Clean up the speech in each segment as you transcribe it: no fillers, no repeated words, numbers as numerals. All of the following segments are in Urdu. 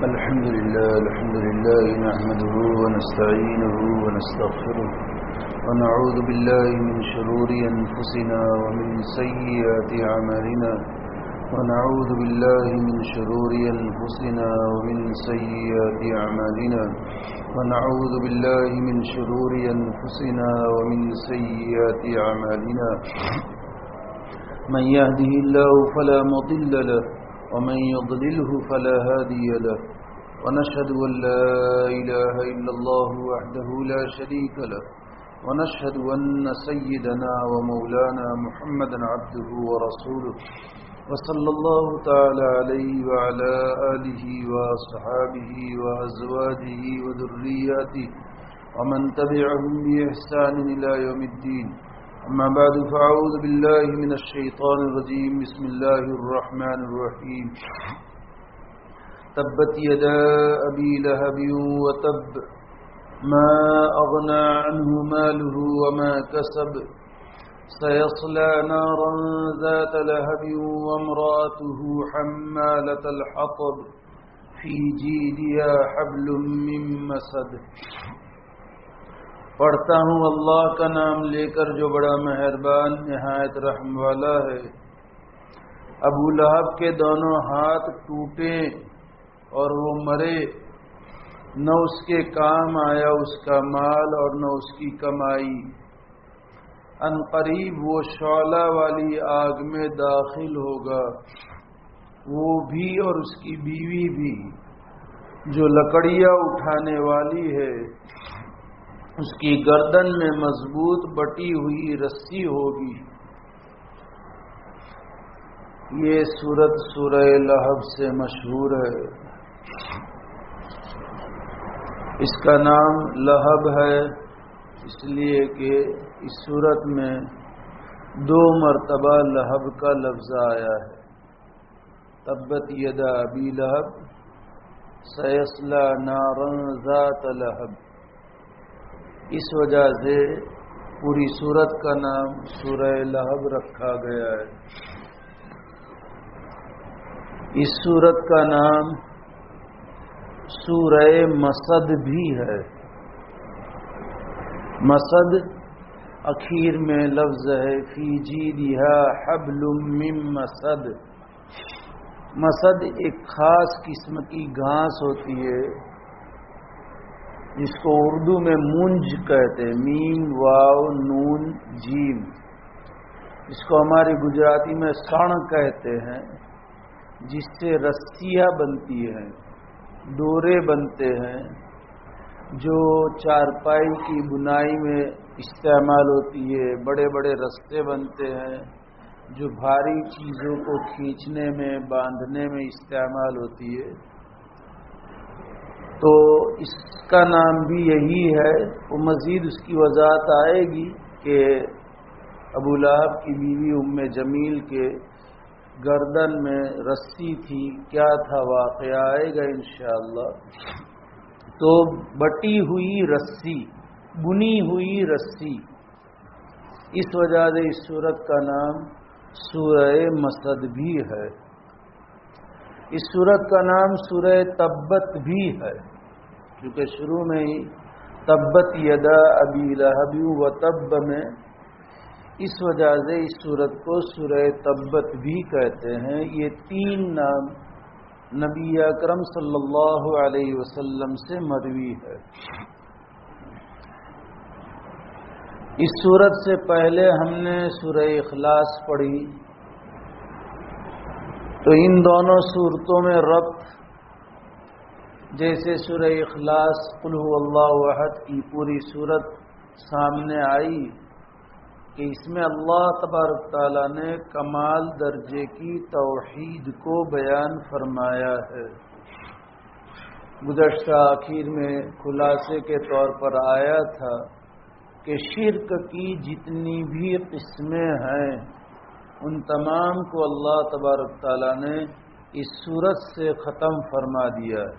الحمد لله نحمده ونستعينه ونستغفره ونعوذ بالله من شرور أنفسنا ومن سيئات أعمالنا ونعوذ بالله من شرور أنفسنا ومن سيئات أعمالنا ونعوذ بالله من شرور أنفسنا ومن سيئات أعمالنا من يهده الله فلا مضل له ومن يضلله فلا هادي له ونشهد أن لا إله إلا الله وحده لا شريك له ونشهد أن سيدنا ومولانا محمدا عبده ورسوله وصلى الله تعالى عليه وعلى آله وصحابه وأزواجه وذرياته ومن تبعهم بإحسان إلى يوم الدين. أما بعد فأعوذ بالله من الشيطان الرجيم. بسم الله الرحمن الرحيم. تبت يدا أبي لهب وتب ما أغنى عنه ماله وما كسب سيصلى نارا ذات لهب وامرأته حمالة الحطب في جيدها حبل من مسد. پڑھتا ہوں اللہ کا نام لے کر جو بڑا مہربان نہایت رحم والا ہے. ابو لہب کے دونوں ہاتھ ٹوٹے اور وہ مرے، نہ اس کے کام آیا اس کا مال اور نہ اس کی کمائی. ان قریب وہ شعلہ والی آگ میں داخل ہوگا، وہ بھی اور اس کی بیوی بھی جو لکڑیاں اٹھانے والی ہے. اس کی گردن میں مضبوط بٹی ہوئی رسی ہوگی. یہ سورت سورہ لہب سے مشہور ہے. اس کا نام لہب ہے اس لیے کہ اس سورت میں 2 مرتبہ لہب کا لفظ آیا ہے. تبت یدا ابی لہب سیصلی نارا ذات لہب. اس وجہ سے پوری سورت کا نام سورہ لہب رکھا گیا ہے. اس سورت کا نام سورہ مسد بھی ہے. مسد اخیر میں لفظ ہے فی جیدھا حبل من مسد. مسد ایک خاص قسم کی گھاس ہوتی ہے جس کو اردو میں مونج کہتے ہیں، میم واو نون جیم. اس کو ہماری گجراتی میں سڑ کہتے ہیں، جس سے رسیاں بنتی ہیں، ڈورے بنتے ہیں، جو چارپائی کی بنائی میں استعمال ہوتی ہے. بڑے بڑے رستے بنتے ہیں جو بھاری چیزوں کو کھینچنے میں باندھنے میں استعمال ہوتی ہے. تو اس کا نام بھی یہی ہے. وہ مزید اس کی وضاحت آئے گی کہ ابو لہب کی بیوی ام جمیل کے گردن میں رسی تھی، کیا تھا واقعہ آئے گا انشاءاللہ. تو بٹی ہوئی رسی، بنی ہوئی رسی، اس وجہ سے اس سورت کا نام سورہ مسد بھی ہے. اس سورت کا نام سورہ تبت بھی ہے کیونکہ شروع میں ہی تبت یدا ابی لہب و تب میں، اس وجہ سے اس سورت کو سورہ تبت بھی کہتے ہیں. یہ 3 نام نبی اکرم صلی اللہ علیہ وسلم سے مروی ہے. اس سورت سے پہلے ہم نے سورہ اخلاص پڑھی، تو ان دونوں صورتوں میں ربط جیسے سورہ اخلاص قل هو اللہ احد کی پوری صورت سامنے آئی کہ اس میں اللہ تبارک تعالیٰ نے کمال درجے کی توحید کو بیان فرمایا ہے. گزشتہ آخر میں خلاصے کے طور پر آیا تھا کہ شرک کی جتنی بھی قسمیں ہیں ان تمام کو اللہ تبارک تعالیٰ نے اس صورت سے ختم فرما دیا ہے.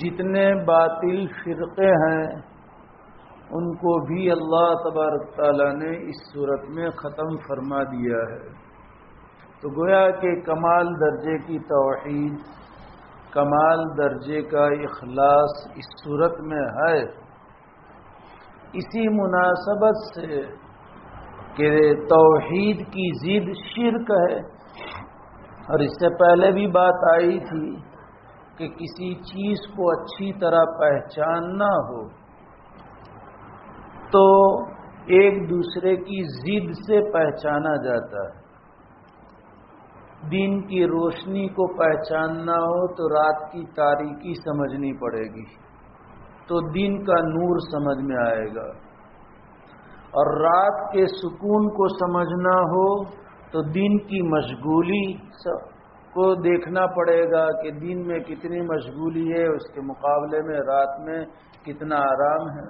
جتنے باطل فرقے ہیں ان کو بھی اللہ تبارک تعالیٰ نے اس صورت میں ختم فرما دیا ہے. تو گویا کہ کمال درجے کی توحید کمال درجے کا اخلاص اس صورت میں ہے، اسی مناسبت سے کہ توحید کی ضد شرک ہے، اور اس سے پہلے بھی بات آئی تھی کہ کسی چیز کو اچھی طرح پہچاننا ہو تو ایک دوسرے کی ضد سے پہچانا جاتا ہے۔ دن کی روشنی کو پہچاننا ہو تو رات کی تاریکی سمجھنی پڑے گی، تو دن کا نور سمجھ میں آئے گا، اور رات کے سکون کو سمجھنا ہو تو دن کی مشغولی کو دیکھنا پڑے گا کہ دن میں کتنی مشغولی ہے، اس کے مقابلے میں رات میں کتنا آرام ہے۔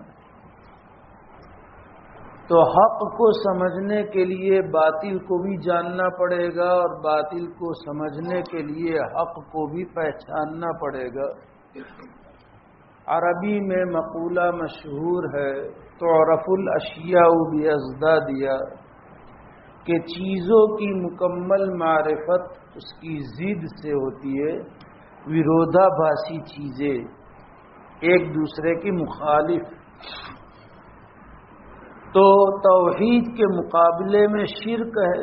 تو حق کو سمجھنے کے لیے باطل کو بھی جاننا پڑے گا، اور باطل کو سمجھنے کے لیے حق کو بھی پہچاننا پڑے گا۔ عربی میں مقولہ مشہور ہے، تعرف الاشیاء باضدادها، کہ چیزوں کی مکمل معرفت اس کی ضد سے ہوتی ہے، ورودھا بھاسی چیزیں ایک دوسرے کی مخالف۔ تو توحید کے مقابلے میں شرک ہے،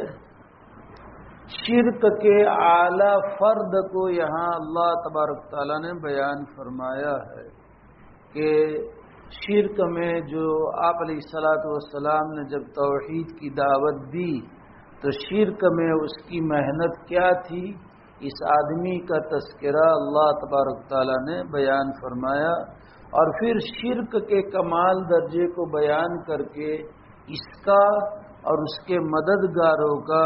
شرک کے اعلی فرد کو یہاں اللہ تبارک تعالیٰ نے بیان فرمایا ہے کہ شرک میں جو آپ علیہ الصلوۃ والسلام نے جب توحید کی دعوت دی تو شرک میں اس کی محنت کیا تھی، اس آدمی کا تذکرہ اللہ تبارک تعالیٰ نے بیان فرمایا، اور پھر شرک کے کمال درجے کو بیان کر کے اس کا اور اس کے مددگاروں کا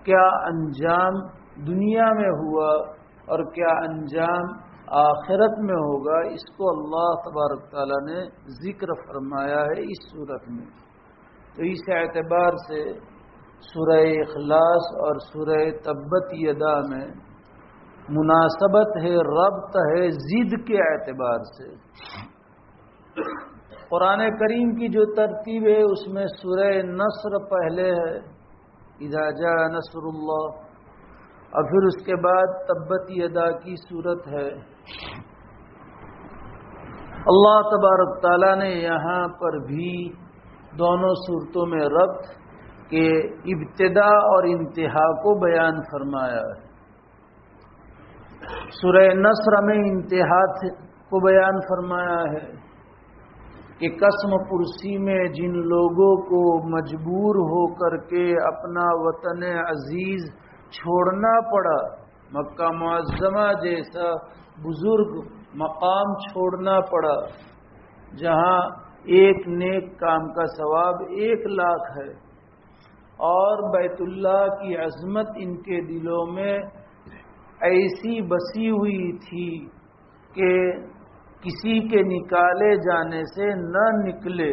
کیا انجام دنیا میں ہوا اور کیا انجام آخرت میں ہوگا، اس کو اللہ تبارک تعالیٰ نے ذکر فرمایا ہے اس صورت میں۔ تو اس اعتبار سے سورہ اخلاص اور سورہ تبت یدا میں مناسبت ہے، ربط ہے ضد کے اعتبار سے۔ قرآن کریم کی جو ترتیب ہے اس میں سورہ نصر پہلے ہے، اذا جاء نصر اللہ، اور پھر اس کے بعد تبت یدا کی صورت ہے۔ اللہ تبارک تعالیٰ نے یہاں پر بھی دونوں صورتوں میں ربط کے ابتدا اور انتہا کو بیان فرمایا ہے۔ سورہ نصر میں انتہا کو بیان فرمایا ہے کہ قسم پرسی میں جن لوگوں کو مجبور ہو کر کے اپنا وطن عزیز چھوڑنا پڑا، مکہ معظمہ جیسا بزرگ مقام چھوڑنا پڑا جہاں ایک نیک کام کا ثواب 1,00,000 ہے، اور بیت اللہ کی عظمت ان کے دلوں میں ایسی بسی ہوئی تھی کہ کسی کے نکالے جانے سے نہ نکلے،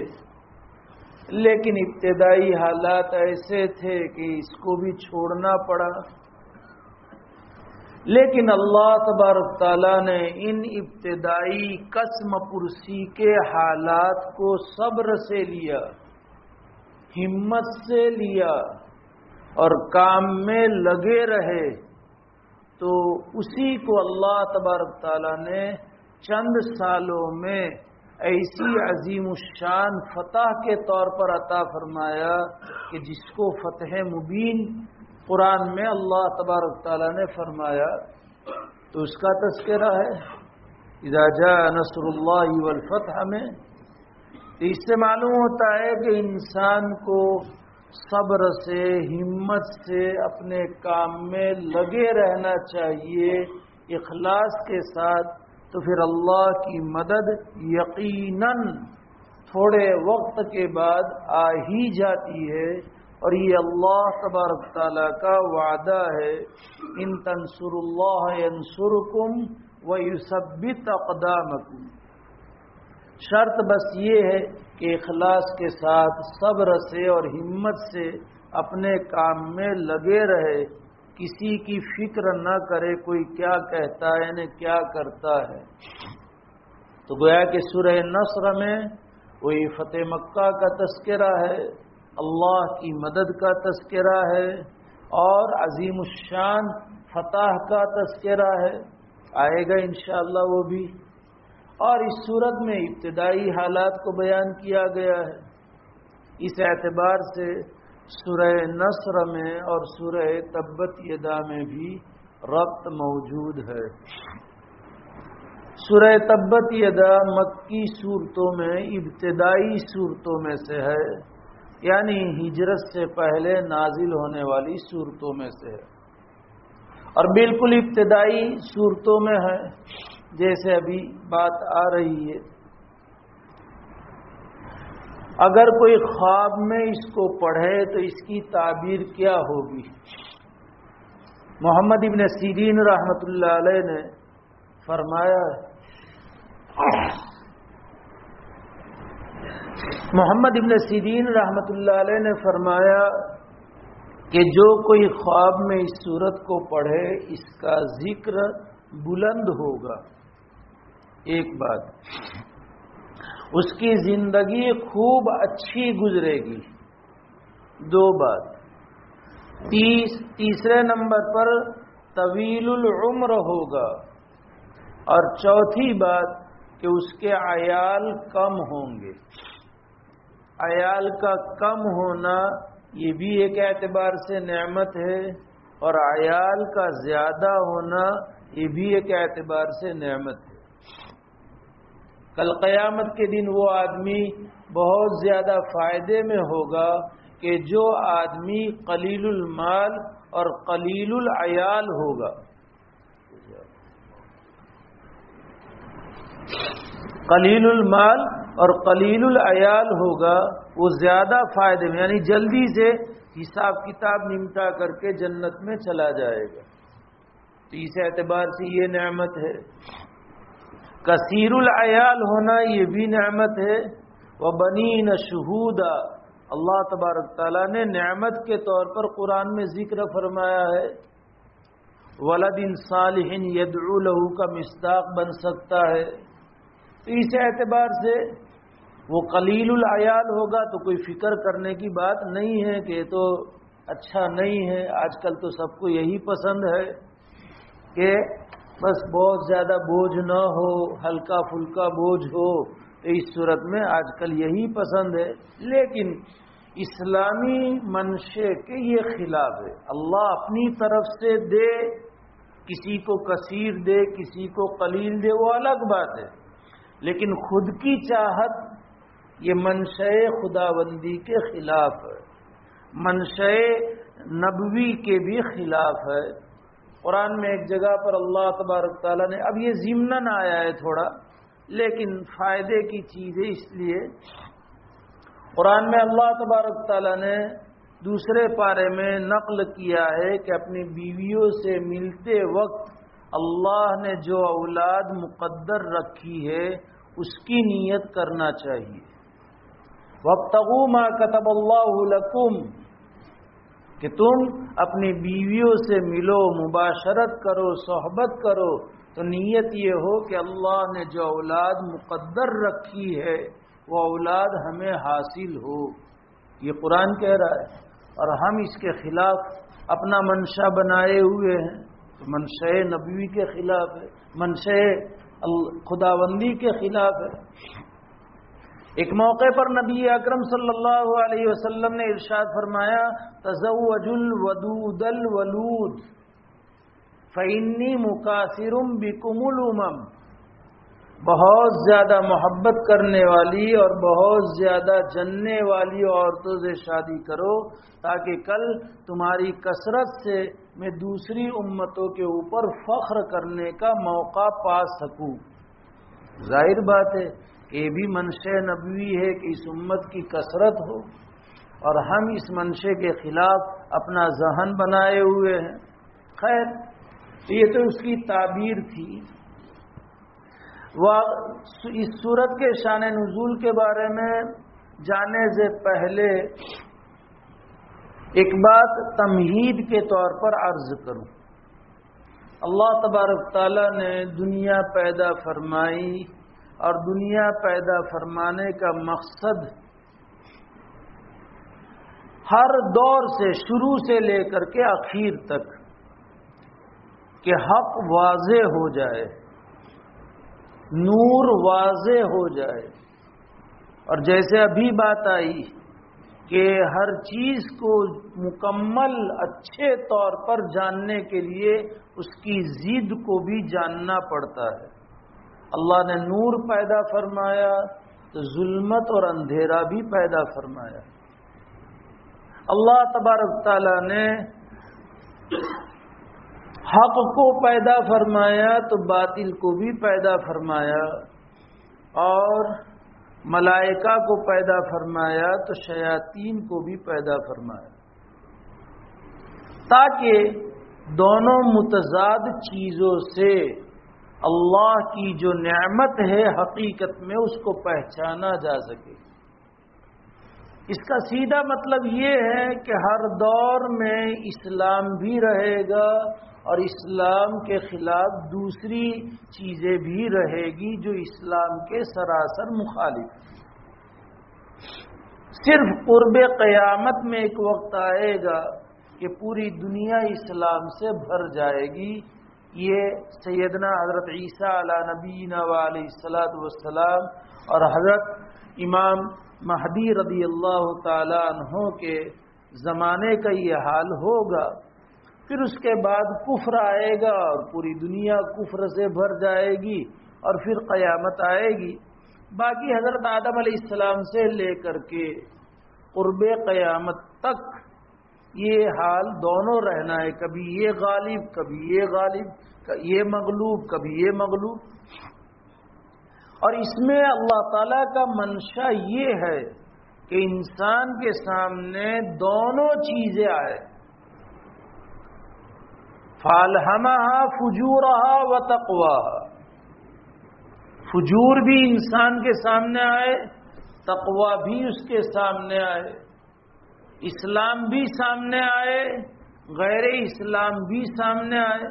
لیکن ابتدائی حالات ایسے تھے کہ اس کو بھی چھوڑنا پڑا۔ لیکن اللہ تبارک تعالیٰ نے ان ابتدائی قسم پرسی کے حالات کو صبر سے لیا، ہمت سے لیا، اور کام میں لگے رہے، تو اسی کو اللہ تبارک تعالیٰ نے چند سالوں میں ایسی عظیم الشان فتح کے طور پر عطا فرمایا کہ جس کو فتح مبین قرآن میں اللہ تبارک تعالیٰ نے فرمایا، تو اس کا تذکرہ ہے اذا جاء نصر اللہ والفتح میں۔ تو اس سے معلوم ہوتا ہے کہ انسان کو صبر سے، ہمت سے اپنے کام میں لگے رہنا چاہیے اخلاص کے ساتھ، تو پھر اللہ کی مدد یقیناً تھوڑے وقت کے بعد آ ہی جاتی ہے، اور یہ اللہ تبارک تعالیٰ کا وعدہ ہے، ان تنصروا اللہ ینصرکم ویثبت اقدامکم۔ شرط بس یہ ہے کہ اخلاص کے ساتھ صبر سے اور ہمت سے اپنے کام میں لگے رہے، کسی کی فکر نہ کرے کوئی کیا کہتا ہے نہ کیا کرتا ہے۔ تو گویا کہ سورہ نصر میں وہی فتح مکہ کا تذکرہ ہے، اللہ کی مدد کا تذکرہ ہے، اور عظیم الشان فتح کا تذکرہ ہے۔ آئے گا انشاءاللہ وہ بھی. اور اس صورت میں ابتدائی حالات کو بیان کیا گیا ہے. اس اعتبار سے سورہ نصر میں اور سورہ تبت یدا میں بھی ربط موجود ہے. سورہ تبت یدا مکی صورتوں میں ابتدائی صورتوں میں سے ہے، یعنی ہجرت سے پہلے نازل ہونے والی صورتوں میں سے ہے، اور بالکل ابتدائی صورتوں میں ہے جیسے ابھی بات آ رہی ہے. اگر کوئی خواب میں اس کو پڑھے تو اس کی تعبیر کیا ہوگی؟ محمد ابن سیرین رحمۃ اللہ علیہ نے فرمایا، محمد ابن سیرین رحمۃ اللہ علیہ نے فرمایا کہ جو کوئی خواب میں اس سورت کو پڑھے اس کا ذکر بلند ہوگا. ایک بات، اس کی زندگی خوب اچھی گزرے گی. دو بات، تیسرے نمبر پر طویل العمر ہوگا. اور چوتھی بات کہ اس کے عیال کم ہوں گے. عیال کا کم ہونا یہ بھی ایک اعتبار سے نعمت ہے، اور عیال کا زیادہ ہونا یہ بھی ایک اعتبار سے نعمت ہے. کل قیامت کے دن وہ آدمی بہت زیادہ فائدے میں ہوگا کہ جو آدمی قلیل المال اور قلیل العیال ہوگا. قلیل المال اور قلیل العیال ہوگا، وہ زیادہ فائدے میں، یعنی جلدی سے حساب کتاب نمٹا کر کے جنت میں چلا جائے گا. تو اس اعتبار سے یہ نعمت ہے. کثیر العیال ہونا یہ بھی نعمت ہے. وبنین شہودا، اللہ تبارک تعالیٰ نے نعمت کے طور پر قرآن میں ذکر فرمایا ہے. ولد صالح یدعو لہ کا مصداق بن سکتا ہے. تو اس اعتبار سے وہ قلیل العیال ہوگا تو کوئی فکر کرنے کی بات نہیں ہے کہ یہ تو اچھا نہیں ہے. آج کل تو سب کو یہی پسند ہے کہ بس بہت زیادہ بوجھ نہ ہو، ہلکا پھلکا بوجھ ہو. تو اس صورت میں آج کل یہی پسند ہے. لیکن اسلامی منشے کے یہ خلاف ہے. اللہ اپنی طرف سے دے، کسی کو کثیر دے کسی کو قلیل دے، وہ الگ بات ہے. لیکن خود کی چاہت یہ منشأ خداوندی کے خلاف ہے، منشأ نبوی کے بھی خلاف ہے. قرآن میں ایک جگہ پر اللہ تبارک تعالیٰ نے، اب یہ ضمناً آیا ہے تھوڑا لیکن فائدے کی چیز ہے، اس لیے قرآن میں اللہ تبارک تعالیٰ نے دوسرے پارے میں نقل کیا ہے کہ اپنی بیویوں سے ملتے وقت اللہ نے جو اولاد مقدر رکھی ہے اس کی نیت کرنا چاہیے. وَابْتَغُوا مَا كَتَبَ اللَّهُ لَكُمْ، کہ تم اپنی بیویوں سے ملو، مباشرت کرو، صحبت کرو، تو نیت یہ ہو کہ اللہ نے جو اولاد مقدر رکھی ہے وہ اولاد ہمیں حاصل ہو. یہ قرآن کہہ رہا ہے، اور ہم اس کے خلاف اپنا منشا بنائے ہوئے ہیں. تو منشأ نبوی کے خلاف ہے، منشأ خداوندی کے خلاف ہے. ایک موقع پر نبی اکرم صلی اللہ علیہ وسلم نے ارشاد فرمایا، تزوجوا الودود الولود فإنی مکاثر بکم الامم. بہت زیادہ محبت کرنے والی اور بہت زیادہ جننے والی عورتوں سے شادی کرو تاکہ کل تمہاری کثرت سے میں دوسری امتوں کے اوپر فخر کرنے کا موقع پا سکوں. ظاہر بات ہے یہ بھی منشأ نبوی ہے کہ اس امت کی کثرت ہو، اور ہم اس منشأ کے خلاف اپنا ذہن بنائے ہوئے ہیں. خیر، یہ تو اس کی تعبیر تھی. اس سورت کے شان نزول کے بارے میں جانے سے پہلے ایک بات تمہید کے طور پر عرض کروں. اللہ تبارک تعالیٰ نے دنیا پیدا فرمائی، اور دنیا پیدا فرمانے کا مقصد ہر دور سے، شروع سے لے کر کے آخر تک کہ حق واضح ہو جائے، نور واضح ہو جائے. اور جیسے ابھی بات آئی کہ ہر چیز کو مکمل اچھے طور پر جاننے کے لیے اس کی ضد کو بھی جاننا پڑتا ہے. اللہ نے نور پیدا فرمایا تو ظلمت اور اندھیرا بھی پیدا فرمایا. اللہ تبارک تعالیٰ نے حق کو پیدا فرمایا تو باطل کو بھی پیدا فرمایا، اور ملائکہ کو پیدا فرمایا تو شیاطین کو بھی پیدا فرمایا، تاکہ دونوں متضاد چیزوں سے اللہ کی جو نعمت ہے حقیقت میں اس کو پہچانا جا سکے. اس کا سیدھا مطلب یہ ہے کہ ہر دور میں اسلام بھی رہے گا اور اسلام کے خلاف دوسری چیزیں بھی رہے گی جو اسلام کے سراسر مخالف. صرف قرب قیامت میں ایک وقت آئے گا کہ پوری دنیا اسلام سے بھر جائے گی. یہ سیدنا حضرت عیسیٰ علی نبینا علیہ الصلوۃ والسلام اور حضرت امام مہدی رضی اللہ تعالی عنہ کے زمانے کا یہ حال ہوگا. پھر اس کے بعد کفر آئے گا اور پوری دنیا کفر سے بھر جائے گی اور پھر قیامت آئے گی. باقی حضرت آدم علیہ السلام سے لے کر کے قرب قیامت تک یہ حال دونوں رہنا ہے، کبھی یہ غالب کبھی یہ غالب، یہ مغلوب کبھی یہ مغلوب. اور اس میں اللہ تعالیٰ کا منشا یہ ہے کہ انسان کے سامنے دونوں چیزیں آئے، فَأَلْهَمَهَا فُجُورَهَا وَتَقْوَاهَا. فجور بھی انسان کے سامنے آئے، تقوی بھی اس کے سامنے آئے، اسلام بھی سامنے آئے، غیر اسلام بھی سامنے آئے.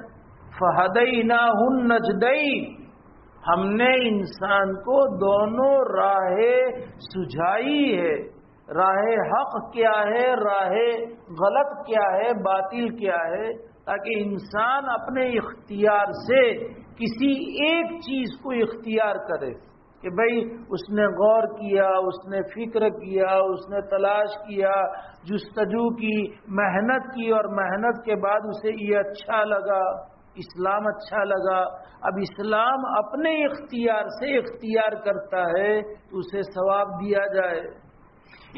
فَهَدَيْنَاهُ النَّجْدَيْنِ. ہم نے انسان کو دونوں راہیں سجھائی ہے. راہ حق کیا ہے، راہ غلط کیا ہے، باطل کیا ہے، تاکہ انسان اپنے اختیار سے کسی ایک چیز کو اختیار کرے کہ بھئی اس نے غور کیا، اس نے فکر کیا، اس نے تلاش کیا، جستجو کی، محنت کی، اور محنت کے بعد اسے یہ اچھا لگا، اسلام اچھا لگا. اب اسلام اپنے اختیار سے اختیار کرتا ہے تو اسے ثواب دیا جائے.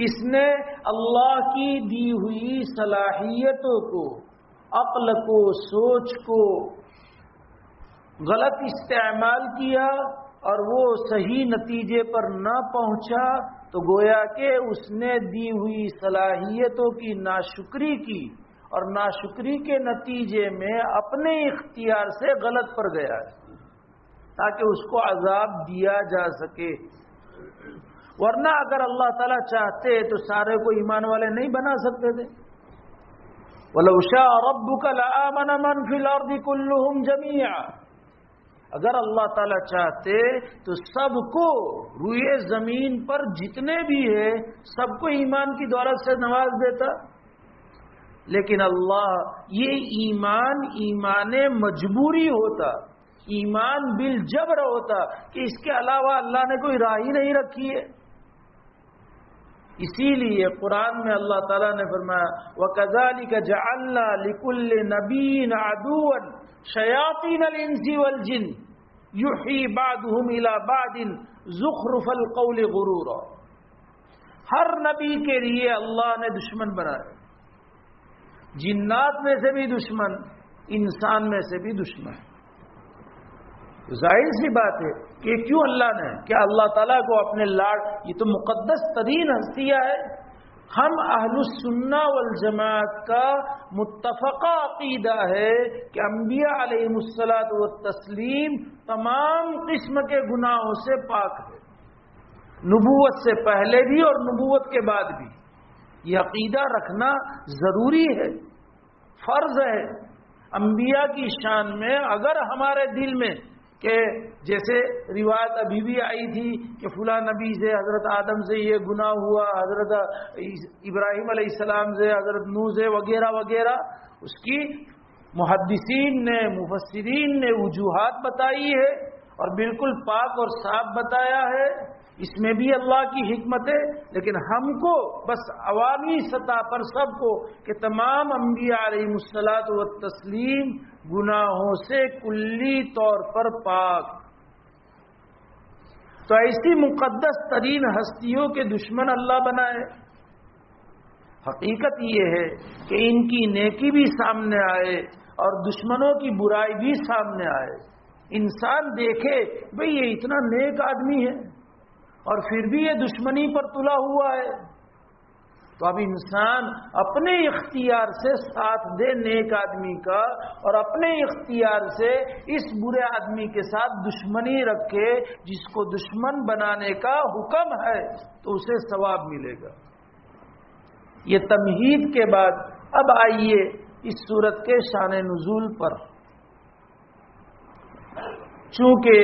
اس نے اللہ کی دی ہوئی صلاحیتوں کو، عقل کو، سوچ کو غلط استعمال کیا اور وہ صحیح نتیجے پر نہ پہنچا تو گویا کہ اس نے دی ہوئی صلاحیتوں کی ناشکری کی، اور ناشکری کے نتیجے میں اپنے اختیار سے غلط پر گیا تاکہ اس کو عذاب دیا جا سکے. ورنہ اگر اللہ تعالیٰ چاہتے تو سارے کو ایمان والے نہیں بنا سکتے تھے. وَلَوْ شَاءَ رَبُّكَ لَآمَنَ مَنْ فِي الْأَرْضِ كُلُّهُمْ جَمِيعًا. اگر اللہ تعالیٰ چاہتے تو سب کو روئے زمین پر جتنے بھی ہیں سب کو ایمان کی دولت سے نواز دیتا. لیکن اللہ یہ ایمان مجبوری ہوتا، ایمان بالجبر ہوتا کہ اس کے علاوہ اللہ نے کوئی راہ ہی نہیں رکھی ہے. اسی لیے قرآن میں اللہ تعالیٰ نے فرمایا وَكَذَلِكَ جَعَلْنَا لِكُلِّ نَبِيٍّ عَدُوًّا شَيَاطِينَ الْإِنسِ وَالْجِنِّ يُوحِي بَعْضُهُمْ إِلَى بَعْضٍ زُخْرُفَ الْقَوْلِ غُرُورًا. ہر نبی کے لیے اللہ نے دشمن بنائے، جنات میں سے بھی دشمن، انسان میں سے بھی دشمن. ظاہر سی بات ہے کہ کیوں اللہ نے، کیا اللہ تعالیٰ کو اپنے لاڈ، یہ تو مقدس ترین ہستیاں ہے. ہم اہل السنہ والجماعت کا متفقہ عقیدہ ہے کہ انبیاء علیہم الصلاۃ والتسلیم تمام قسم کے گناہوں سے پاک ہے، نبوت سے پہلے بھی اور نبوت کے بعد بھی. یہ عقیدہ رکھنا ضروری ہے، فرض ہے. انبیاء کی شان میں اگر ہمارے دل میں کہ جیسے روایت ابھی بھی آئی تھی کہ فلاں نبی سے، حضرت آدم سے یہ گناہ ہوا، حضرت ابراہیم علیہ السلام سے، حضرت نوح سے، وغیرہ وغیرہ، اس کی محدثین نے مفسرین نے وجوہات بتائی ہے اور بالکل پاک اور صاف بتایا ہے، اس میں بھی اللہ کی حکمت ہے، لیکن ہم کو بس عوامی سطح پر سب کو کہ تمام انبیاء علیہم الصلاۃ والتسلیم گناہوں سے کلی طور پر پاک، تو ایسی مقدس ترین ہستیوں کے دشمن اللہ بنائے۔ حقیقت یہ ہے کہ ان کی نیکی بھی سامنے آئے اور دشمنوں کی برائی بھی سامنے آئے۔ انسان دیکھے بھئی یہ اتنا نیک آدمی ہے اور پھر بھی یہ دشمنی پر تلا ہوا ہے، تو اب انسان اپنے اختیار سے ساتھ دے نیک آدمی کا اور اپنے اختیار سے اس برے آدمی کے ساتھ دشمنی رکھے، جس کو دشمن بنانے کا حکم ہے تو اسے ثواب ملے گا۔ یہ تمہید کے بعد اب آئیے اس سورت کے شان نزول پر۔ چونکہ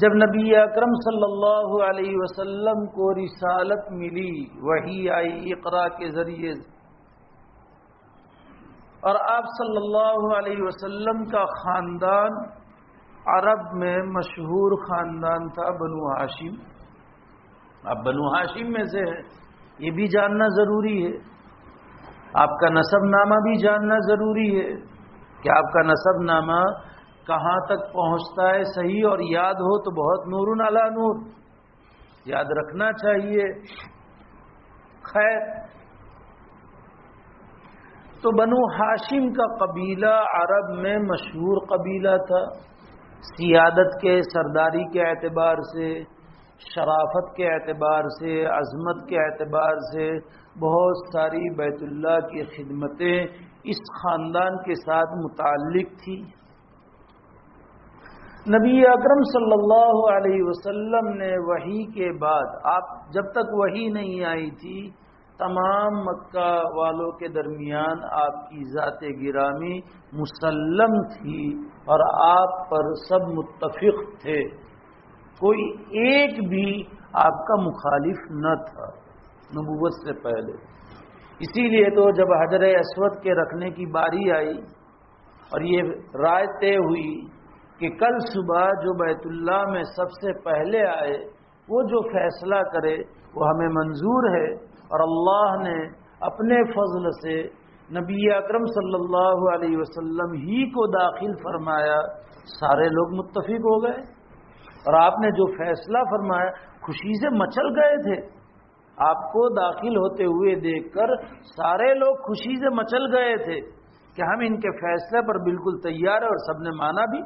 جب نبی اکرم صلی اللہ علیہ وسلم کو رسالت ملی، وحی آئی اقرا کے ذریعے، اور آپ صلی اللہ علیہ وسلم کا خاندان عرب میں مشہور خاندان تھا بنو ہاشم۔ اب بنو ہاشم میں سے ہے، یہ بھی جاننا ضروری ہے، آپ کا نسب نامہ بھی جاننا ضروری ہے کہ آپ کا نسب نامہ کہاں تک پہنچتا ہے صحیح، اور یاد ہو تو بہت نور علی نور، یاد رکھنا چاہیے۔ خیر، تو بنو ہاشم کا قبیلہ عرب میں مشہور قبیلہ تھا، سیادت کے، سرداری کے اعتبار سے، شرافت کے اعتبار سے، عظمت کے اعتبار سے بہت ساری بیت اللہ کی خدمتیں اس خاندان کے ساتھ متعلق تھی۔ نبی اکرم صلی اللہ علیہ وسلم نے وحی کے بعد، آپ جب تک وحی نہیں آئی تھی، تمام مکہ والوں کے درمیان آپ کی ذات گرامی مسلم تھی اور آپ پر سب متفق تھے، کوئی ایک بھی آپ کا مخالف نہ تھا نبوت سے پہلے۔ اسی لیے تو جب حجر اسود کے رکھنے کی باری آئی اور یہ رائے طے ہوئی کہ کل صبح جو بیت اللہ میں سب سے پہلے آئے وہ جو فیصلہ کرے وہ ہمیں منظور ہے، اور اللہ نے اپنے فضل سے نبی اکرم صلی اللہ علیہ وسلم ہی کو داخل فرمایا، سارے لوگ متفق ہو گئے، اور آپ نے جو فیصلہ فرمایا خوشی سے مچل گئے تھے۔ آپ کو داخل ہوتے ہوئے دیکھ کر سارے لوگ خوشی سے مچل گئے تھے کہ ہم ان کے فیصلے پر بالکل تیار ہیں، اور سب نے مانا بھی۔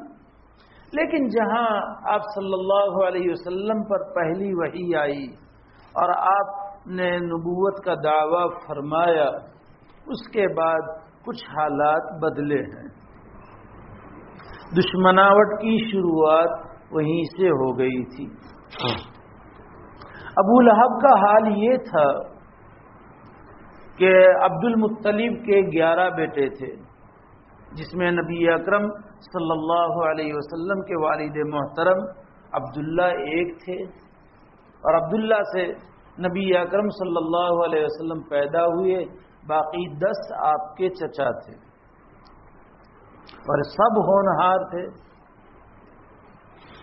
لیکن جہاں آپ صلی اللہ علیہ وسلم پر پہلی وحی آئی اور آپ نے نبوت کا دعویٰ فرمایا، اس کے بعد کچھ حالات بدلے ہیں۔ دشمناوٹ کی شروعات وہیں سے ہو گئی تھی۔ ابو لہب کا حال یہ تھا کہ عبد المطلب کے 11 بیٹے تھے، جس میں نبی اکرم صلی اللہ علیہ وسلم کے والد محترم عبداللہ ایک تھے، اور عبداللہ سے نبی اکرم صلی اللہ علیہ وسلم پیدا ہوئے، باقی 10 آپ کے چچا تھے اور سب ہونہار تھے،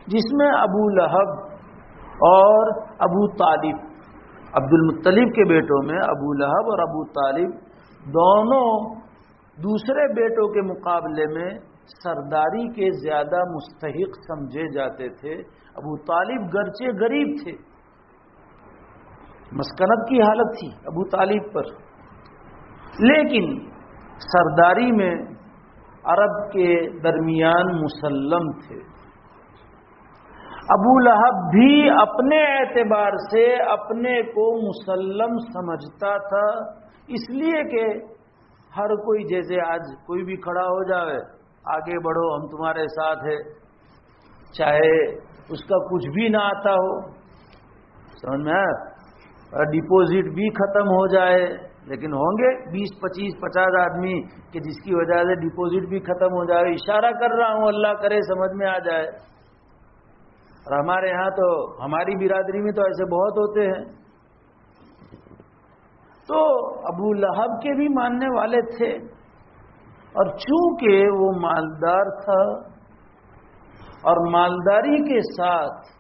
جس میں ابو لہب اور ابو طالب، عبد المطلب کے بیٹوں میں ابو لہب اور ابو طالب دونوں دوسرے بیٹوں کے مقابلے میں سرداری کے زیادہ مستحق سمجھے جاتے تھے۔ ابو طالب گرچہ غریب تھے، مسکنت کی حالت تھی ابو طالب پر، لیکن سرداری میں عرب کے درمیان مسلم تھے۔ ابو لہب بھی اپنے اعتبار سے اپنے کو مسلم سمجھتا تھا، اس لیے کہ ہر کوئی جیسے آج کوئی بھی کھڑا ہو جائے، آگے بڑھو ہم تمہارے ساتھ ہیں، چاہے اس کا کچھ بھی نہ آتا ہو، سمجھ میں آیا، ڈپوزٹ بھی ختم ہو جائے، لیکن ہوں گے 20 25 50 آدمی کہ جس کی وجہ سے ڈپوزٹ بھی ختم ہو جائے۔ اشارہ کر رہا ہوں، اللہ کرے سمجھ میں آ جائے۔ اور ہمارے ہاں تو ہماری برادری میں تو ایسے بہت ہوتے ہیں۔ تو ابو لہب کے بھی ماننے والے تھے، اور چونکہ وہ مالدار تھا اور مالداری کے ساتھ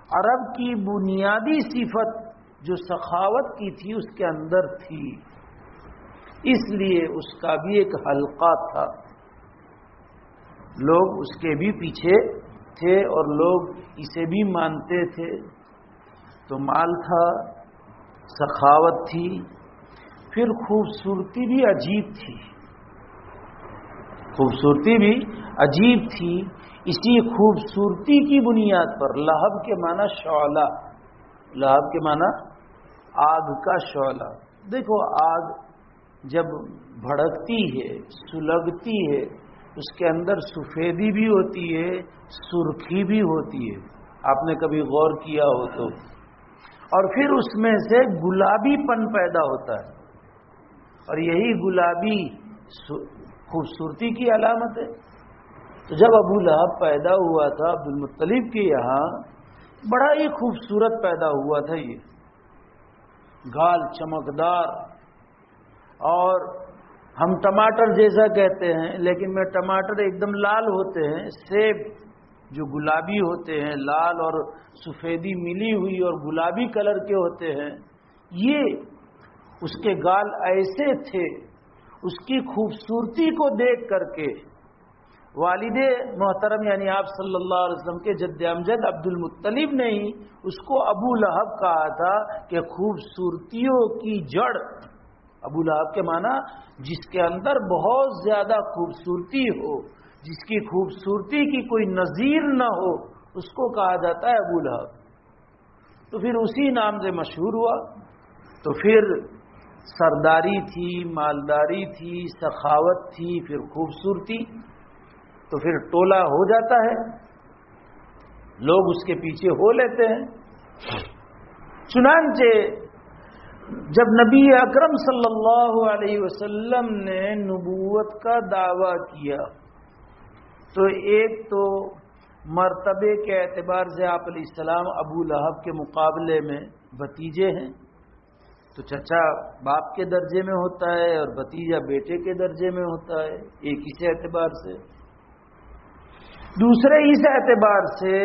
عرب کی بنیادی صفت جو سخاوت کی تھی اس کے اندر تھی، اس لیے اس کا بھی ایک حلقہ تھا، لوگ اس کے بھی پیچھے تھے اور لوگ اسے بھی مانتے تھے۔ تو مال تھا، سخاوت تھی، پھر خوبصورتی بھی عجیب تھی، خوبصورتی بھی عجیب تھی۔ اسی خوبصورتی کی بنیاد پر لہب کے معنی شعلہ، لہب کے معنی آگ کا شعلہ۔ دیکھو آگ جب بھڑکتی ہے، سلگتی ہے، اس کے اندر سفیدی بھی ہوتی ہے، سرخی بھی ہوتی ہے، آپ نے کبھی غور کیا ہو تو، اور پھر اس میں سے گلابی پن پیدا ہوتا ہے، اور یہی گلابی خوبصورتی کی علامت ہے۔ تو جب ابو لہب پیدا ہوا تھا عبد المطلب کے یہاں، بڑا ہی خوبصورت پیدا ہوا تھا، یہ گال چمکدار، اور ہم ٹماٹر جیسا کہتے ہیں لیکن میں ٹماٹر ایک دم لال ہوتے ہیں، سیب جو گلابی ہوتے ہیں، لال اور سفیدی ملی ہوئی اور گلابی کلر کے ہوتے ہیں، یہ اس کے گال ایسے تھے۔ اس کی خوبصورتی کو دیکھ کر کے والد محترم یعنی آپ صلی اللہ علیہ وسلم کے جد امجد عبد المطلب نے ہی اس کو ابو لہب کہا تھا کہ خوبصورتیوں کی جڑ۔ ابو لہب کے معنی جس کے اندر بہت زیادہ خوبصورتی ہو، جس کی خوبصورتی کی کوئی نظیر نہ ہو، اس کو کہا جاتا ہے ابو لہب۔ تو پھر اسی نام سے مشہور ہوا۔ تو پھر سرداری تھی، مالداری تھی، سخاوت تھی، پھر خوبصورتی، تو پھر ٹولہ ہو جاتا ہے، لوگ اس کے پیچھے ہو لیتے ہیں۔ چنانچہ جب نبی اکرم صلی اللہ علیہ وسلم نے نبوت کا دعویٰ کیا تو ایک تو مرتبے کے اعتبار سے آپ علیہ السلام ابو لہب کے مقابلے میں بھتیجے ہیں، تو چچا باپ کے درجے میں ہوتا ہے اور بھتیجا بیٹے کے درجے میں ہوتا ہے، ایک اس اعتبار سے۔ دوسرے اس اعتبار سے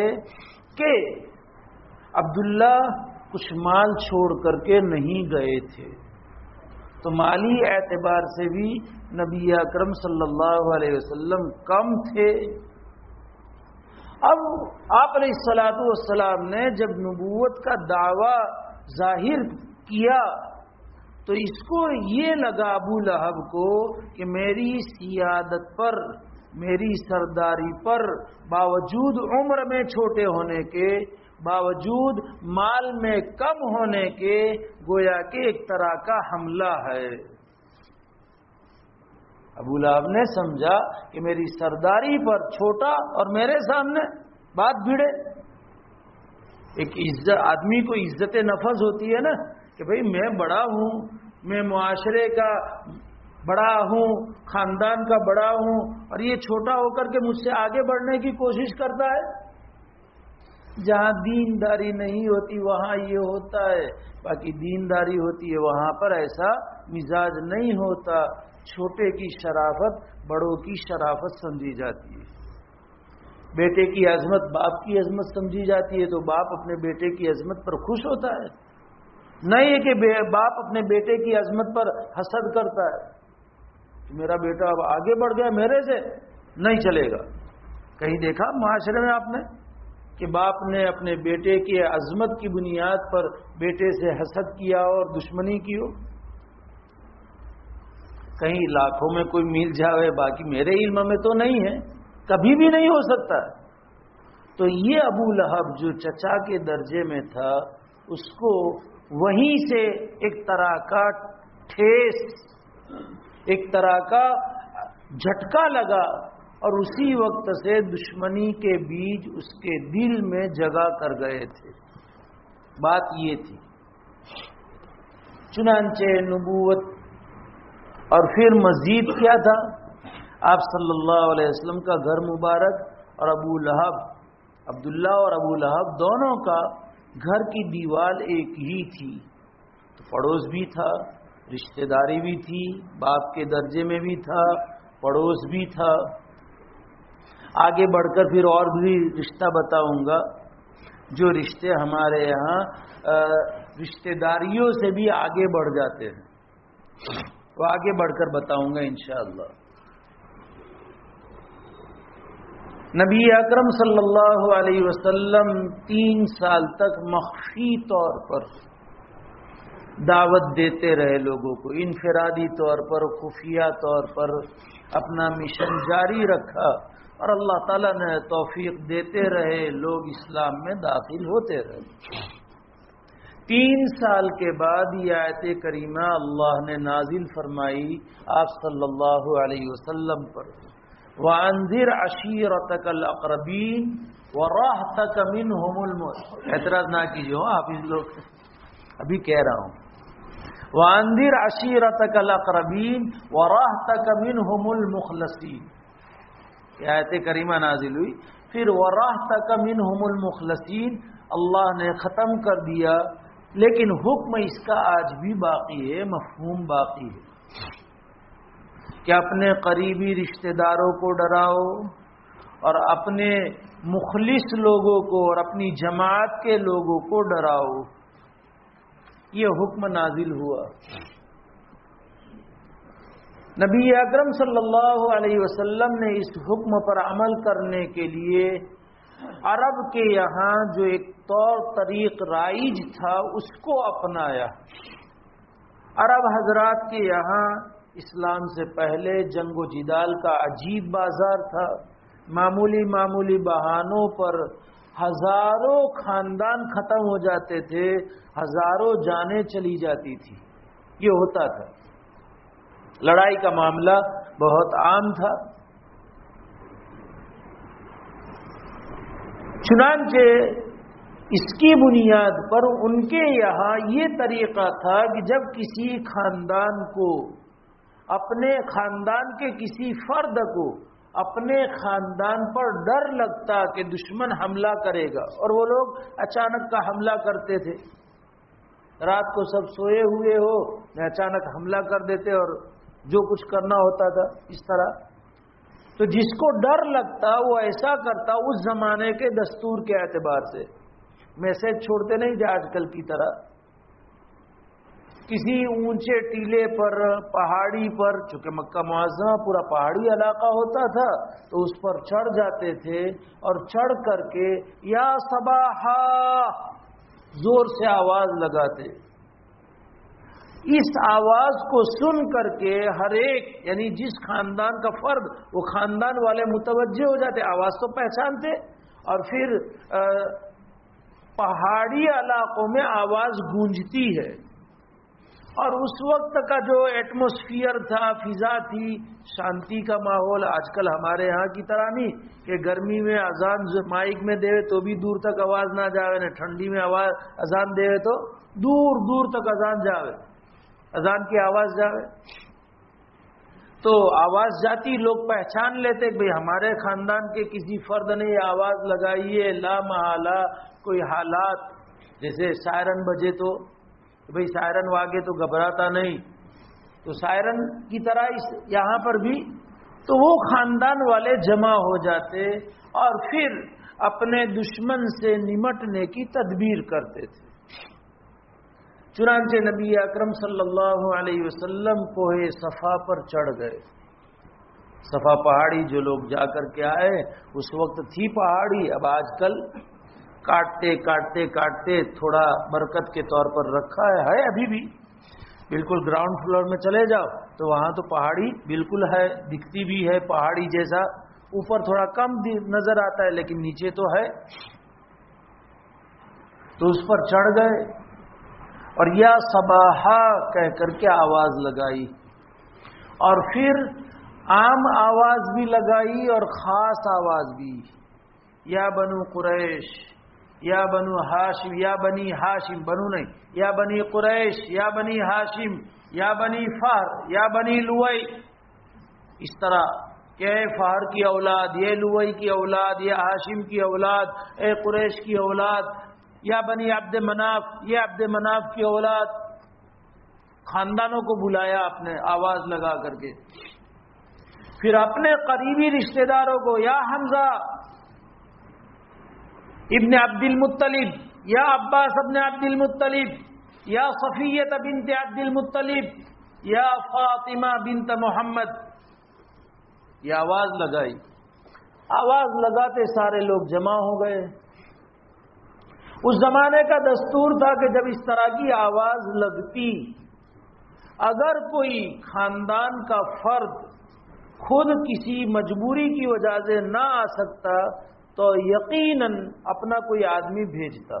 کہ عبداللہ کچھ مال چھوڑ کر کے نہیں گئے تھے، تو مالی اعتبار سے بھی نبی اکرم صلی اللہ علیہ وسلم کم تھے۔ اب آپ علیہ الصلوۃ والسلام نے جب نبوت کا دعویٰ ظاہر کیا تو اس کو یہ لگا ابو لہب کو کہ میری سیادت پر، میری سرداری پر، باوجود عمر میں چھوٹے ہونے کے، باوجود مال میں کم ہونے کے، گویا کہ ایک طرح کا حملہ ہے۔ ابو لہب نے سمجھا کہ میری سرداری پر چھوٹا اور میرے سامنے بات بھیڑے۔ ایک عزت، آدمی کو عزت نفس ہوتی ہے نا کہ بھئی میں بڑا ہوں، میں معاشرے کا بڑا ہوں، خاندان کا بڑا ہوں، اور یہ چھوٹا ہو کر کے مجھ سے آگے بڑھنے کی کوشش کرتا ہے۔ جہاں دینداری نہیں ہوتی وہاں یہ ہوتا ہے، باقی دینداری ہوتی ہے وہاں پر ایسا مزاج نہیں ہوتا۔ چھوٹے کی شرافت بڑوں کی شرافت سمجھی جاتی ہے، بیٹے کی عظمت باپ کی عظمت سمجھی جاتی ہے، تو باپ اپنے بیٹے کی عظمت پر خوش ہوتا ہے، نہیں کہ باپ اپنے بیٹے کی عظمت پر حسد کرتا ہے کہ میرا بیٹا اب آگے بڑھ گیا، میرے سے نہیں چلے گا۔ کہیں دیکھا معاشرے میں آپ نے کہ باپ نے اپنے بیٹے کی عظمت کی بنیاد پر بیٹے سے حسد کیا اور دشمنی کی ہو؟ کہیں لاکھوں میں کوئی مل جاوے، باقی میرے علم میں تو نہیں ہے، کبھی بھی نہیں ہو سکتا۔ تو یہ ابو لہب جو چچا کے درجے میں تھا، اس کو وہیں سے ایک طرح کا ٹھیس، ایک طرح کا جھٹکا لگا، اور اسی وقت سے دشمنی کے بیج اس کے دل میں جگہ کر گئے تھے۔ بات یہ تھی۔ چنانچہ نبوت اور پھر مزید کیا تھا، آپ صلی اللہ علیہ وسلم کا گھر مبارک اور ابو لہب، عبداللہ اور ابو لہب دونوں کا گھر کی دیوار ایک ہی تھی، تو پڑوس بھی تھا، رشتہ داری بھی تھی، باپ کے درجے میں بھی تھا، پڑوس بھی تھا. آگے بڑھ کر پھر اور بھی رشتہ بتاؤں گا. جو رشتے ہمارے یہاں رشتہ داریوں سے بھی آگے بڑھ جاتے ہیں، وہ آگے بڑھ کر بتاؤں گا انشاءاللہ. نبی اکرم صلی اللہ علیہ وسلم 3 سال تک مخفی طور پر دعوت دیتے رہے لوگوں کو، انفرادی طور پر، خفیہ طور پر اپنا مشن جاری رکھا، اور اللہ تعالیٰ نے توفیق دیتے رہے، لوگ اسلام میں داخل ہوتے رہے. 3 سال کے بعد یہ آیت کریمہ اللہ نے نازل فرمائی آپ صلی اللہ علیہ وسلم پر، وَأَنذِرْ عَشِيرَتَكَ الْأَقْرَبِينَ وَرَحْتَكَ مِنْهُمُ الْمُؤْمِنِينَ. اعتراض نہ کیجیے، حافظ لوگ ابھی کہہ رہا ہوں. وَأَنذِرْ عَشِيرَتَكَ الْأَقْرَبِينَ وَرَحْتَكَ مِنْهُمُ الْمُخْلَصِينَ. یہ آیت کریمہ نازل ہوئی، پھر وَرَحْتَكَ مِنْهُمُ الْمُخْلَصِينَ اللہ نے ختم کر دیا، لیکن حکم اس کا آج بھی باقی ہے، مفہوم باقی ہے کہ اپنے قریبی رشتہ داروں کو ڈراؤ اور اپنے مخلص لوگوں کو اور اپنی جماعت کے لوگوں کو ڈراؤ. یہ حکم نازل ہوا. نبی اکرم صلی اللہ علیہ وسلم نے اس حکم پر عمل کرنے کے لیے عرب کے یہاں جو ایک طور طریق رائج تھا اس کو اپنایا. عرب حضرات کے یہاں اسلام سے پہلے جنگ و جدال کا عجیب بازار تھا. معمولی بہانوں پر ہزاروں خاندان ختم ہو جاتے تھے، ہزاروں جانیں چلی جاتی تھی. یہ ہوتا تھا. لڑائی کا معاملہ بہت عام تھا. چنانچہ اس کی بنیاد پر ان کے یہاں یہ طریقہ تھا کہ جب کسی خاندان کو، اپنے خاندان کے کسی فرد کو اپنے خاندان پر ڈر لگتا کہ دشمن حملہ کرے گا، اور وہ لوگ اچانک کا حملہ کرتے تھے، رات کو سب سوئے ہوئے ہو اچانک حملہ کر دیتے اور جو کچھ کرنا ہوتا تھا اس طرح. تو جس کو ڈر لگتا وہ ایسا کرتا. اس زمانے کے دستور کے اعتبار سے میسج چھوڑتے نہیں تھے آج کل کی طرح. کسی اونچے ٹیلے پر، پہاڑی پر، چونکہ مکہ معظمہ پورا پہاڑی علاقہ ہوتا تھا تو اس پر چڑھ جاتے تھے اور چڑھ کر کے یا صباحا زور سے آواز لگاتے. اس آواز کو سن کر کے ہر ایک، یعنی جس خاندان کا فرد، وہ خاندان والے متوجہ ہو جاتے، آواز تو پہچانتے، اور پھر پہاڑی علاقوں میں آواز گونجتی ہے. اور اس وقت کا جو ایٹماسفیئر تھا، فضا تھی، شانتی کا ماحول. آج کل ہمارے یہاں کی طرح نہیں کہ گرمی میں اذان مائک میں دے تو بھی دور تک آواز نہ جاوے، نہ ٹھنڈی میں اذان دے تو دور دور تک اذان جاوے، اذان کی آواز جاوے. تو آواز جاتی، لوگ پہچان لیتے کہ بھئی ہمارے خاندان کے کسی فرد نے یہ آواز لگائی ہے. لا محالہ کوئی حالات، جیسے سائرن بجے تو بھئی سائرن واگے تو گھبراتا نہیں، تو سائرن کی طرح یہاں پر بھی تو وہ خاندان والے جمع ہو جاتے اور پھر اپنے دشمن سے نمٹنے کی تدبیر کرتے تھے. چنانچہ نبی اکرم صلی اللہ علیہ وسلم کوہ صفا پر چڑھ گئے. صفا پہاڑی جو لوگ جا کر کے آئے اس وقت تھی پہاڑی، اب آج کل کاٹتے تھوڑا برکت کے طور پر رکھا ہے ابھی بھی. بالکل گراؤنڈ فلور میں چلے جاؤ تو وہاں تو پہاڑی بالکل ہے، دکھتی بھی ہے پہاڑی جیسا. اوپر تھوڑا کم نظر آتا ہے لیکن نیچے تو ہے. تو اس پر چڑھ گئے اور یا صباحا کہہ کر کے آواز لگائی، اور پھر عام آواز بھی لگائی اور خاص آواز بھی. یا بنو قریش، یا بنو ہاشم، یا بنی ہاشم، بنو نہیں، یا بنی قریش، یا بنی ہاشم، یا بنی فہر، یا بنی لوئی. اس طرح کہ اے فہر کی اولاد، یہ لوئی کی اولاد، یہ ہاشم کی اولاد، اے قریش کی اولاد، یا بنی عبد مناف، یہ عبد مناف کی اولاد. خاندانوں کو بلایا آپ نے آواز لگا کر کے. پھر اپنے قریبی رشتہ داروں کو، یا حمزہ ابن عبد المطلب، یا عباس ابن عبد المطلب، یا صفیہ بنت عبد المطلب، یا فاطمہ بنت محمد، یہ آواز لگائی. آواز لگاتے سارے لوگ جمع ہو گئے. اس زمانے کا دستور تھا کہ جب اس طرح کی آواز لگتی، اگر کوئی خاندان کا فرد خود کسی مجبوری کی وجہ سے نہ آ سکتا تو یقیناً اپنا کوئی آدمی بھیجتا،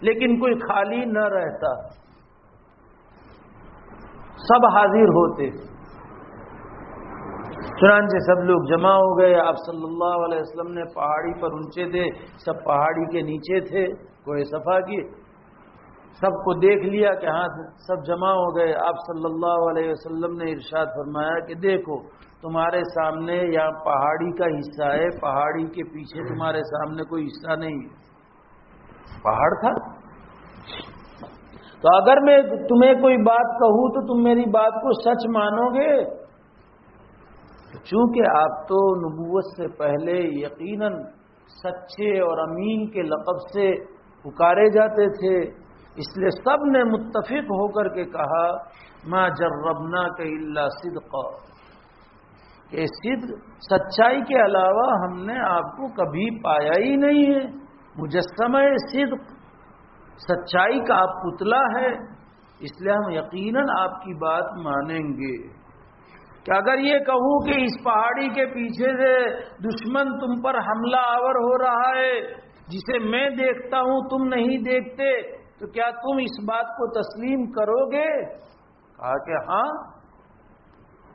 لیکن کوئی خالی نہ رہتا، سب حاضر ہوتے. چنانچہ سب لوگ جمع ہو گئے. آپ صلی اللہ علیہ وسلم نے پہاڑی پر اونچے تھے، سب پہاڑی کے نیچے تھے، کوئی صفا کی. سب کو دیکھ لیا کہ ہاں سب جمع ہو گئے. آپ صلی اللہ علیہ وسلم نے ارشاد فرمایا کہ دیکھو تمہارے سامنے یہاں پہاڑی کا حصہ ہے، پہاڑی کے پیچھے تمہارے سامنے کوئی حصہ نہیں ہے، پہاڑ تھا. تو اگر میں تمہیں کوئی بات کہوں تو تم میری بات کو سچ مانو گے؟ چونکہ آپ تو نبوت سے پہلے یقیناً سچے اور امین کے لقب سے پکارے جاتے تھے، اس لیے سب نے متفق ہو کر کے کہا ما جربناک الا صدقا، کہ صدق سچائی کے علاوہ ہم نے آپ کو کبھی پایا ہی نہیں ہے. مجسمہ صدق، سچائی کا آپ پتلا ہے، اس لیے ہم یقیناً آپ کی بات مانیں گے. کہ اگر یہ کہوں کہ اس پہاڑی کے پیچھے سے دشمن تم پر حملہ آور ہو رہا ہے جسے میں دیکھتا ہوں تم نہیں دیکھتے، تو کیا تم اس بات کو تسلیم کرو گے؟ کہا کہ ہاں،